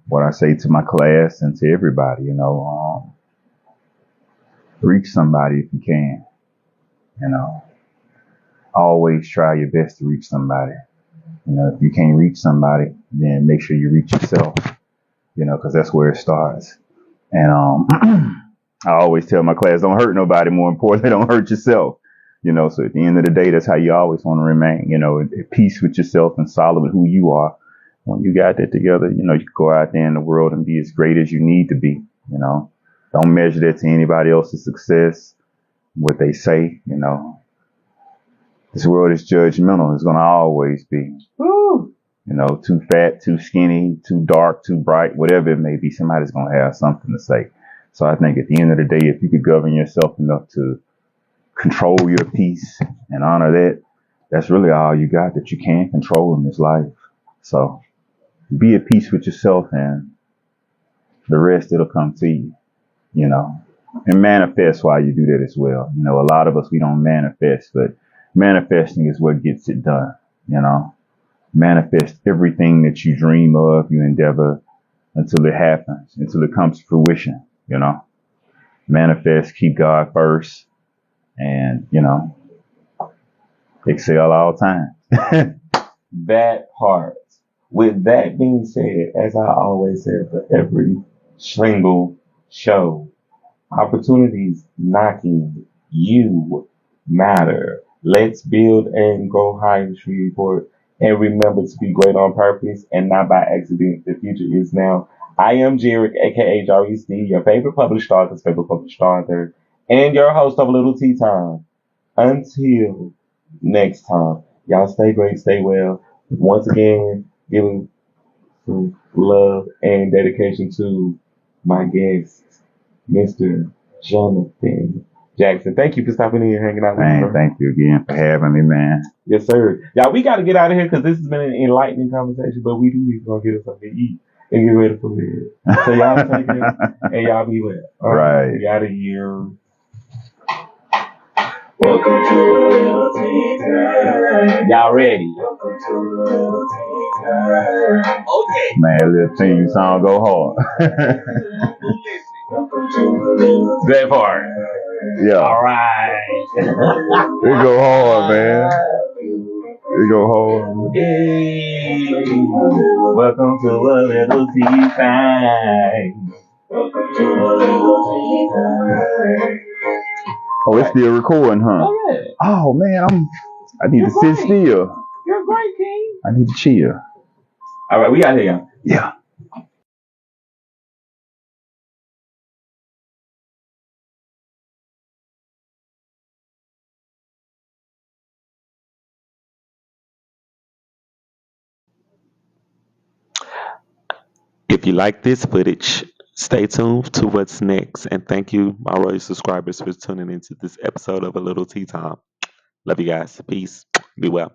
what I say to my class and to everybody, reach somebody if you can. Always try your best to reach somebody. If you can't reach somebody, then make sure you reach yourself, because that's where it starts. And I always tell my class, don't hurt nobody. More importantly, don't hurt yourself. So at the end of the day, that's how you always want to remain, at peace with yourself and solid with who you are. When you got that together, you can go out there in the world and be as great as you need to be. Don't measure that to anybody else's success, what they say, This world is judgmental. It's going to always be. Woo. Too fat, too skinny, too dark, too bright, whatever it may be, somebody's going to have something to say. So I think at the end of the day, if you could govern yourself enough to control your peace and honor that, that's really all you got that you can control in this life. So be at peace with yourself, and the rest, it'll come to you, and manifest while you do that as well. A lot of us, we don't manifest, but manifesting is what gets it done, Manifest everything that you dream of, you endeavor until it happens, until it comes to fruition, Manifest, keep God first, and, excel all time. That part. With that being said, as I always say for every single show, opportunities knocking, you matter. Let's build and go high in Shreveport. And remember to be great on purpose and not by accident. The future is now. I am Jared, aka Jarvis D, your favorite published author's favorite published author. and your host of Little Tea Time. Until next time, y'all stay great, stay well. Once again, giving some love and dedication to my guest, Mr. Jonathan Jackson. Thank you for stopping in and hanging out with me, Man, bro. thank you again for having me, man. Yes, sir. Y'all, we got to get out of here because this has been an enlightening conversation, but we do need to go get us something to eat and get ready for bed. So y'all take care and y'all be well. All Right. We out of here. Welcome to a little tea time. Y'all ready? Welcome to a little tea time. Man, little team song go hard. Welcome to a little tea That part. Yeah. All right. It go hard, man. It go hard. Hey. Welcome to a little tea time. Welcome to a little tea time. Oh, it's still recording, huh? Oh, yeah. Oh man, I need You're to sit great. still. You're great, King. I need to chill. All right, we out here, y'all. Yeah. If you like this footage, stay tuned to what's next. And thank you, my royal subscribers, for tuning into this episode of A Little Tea Time. Love you guys. Peace. Be well.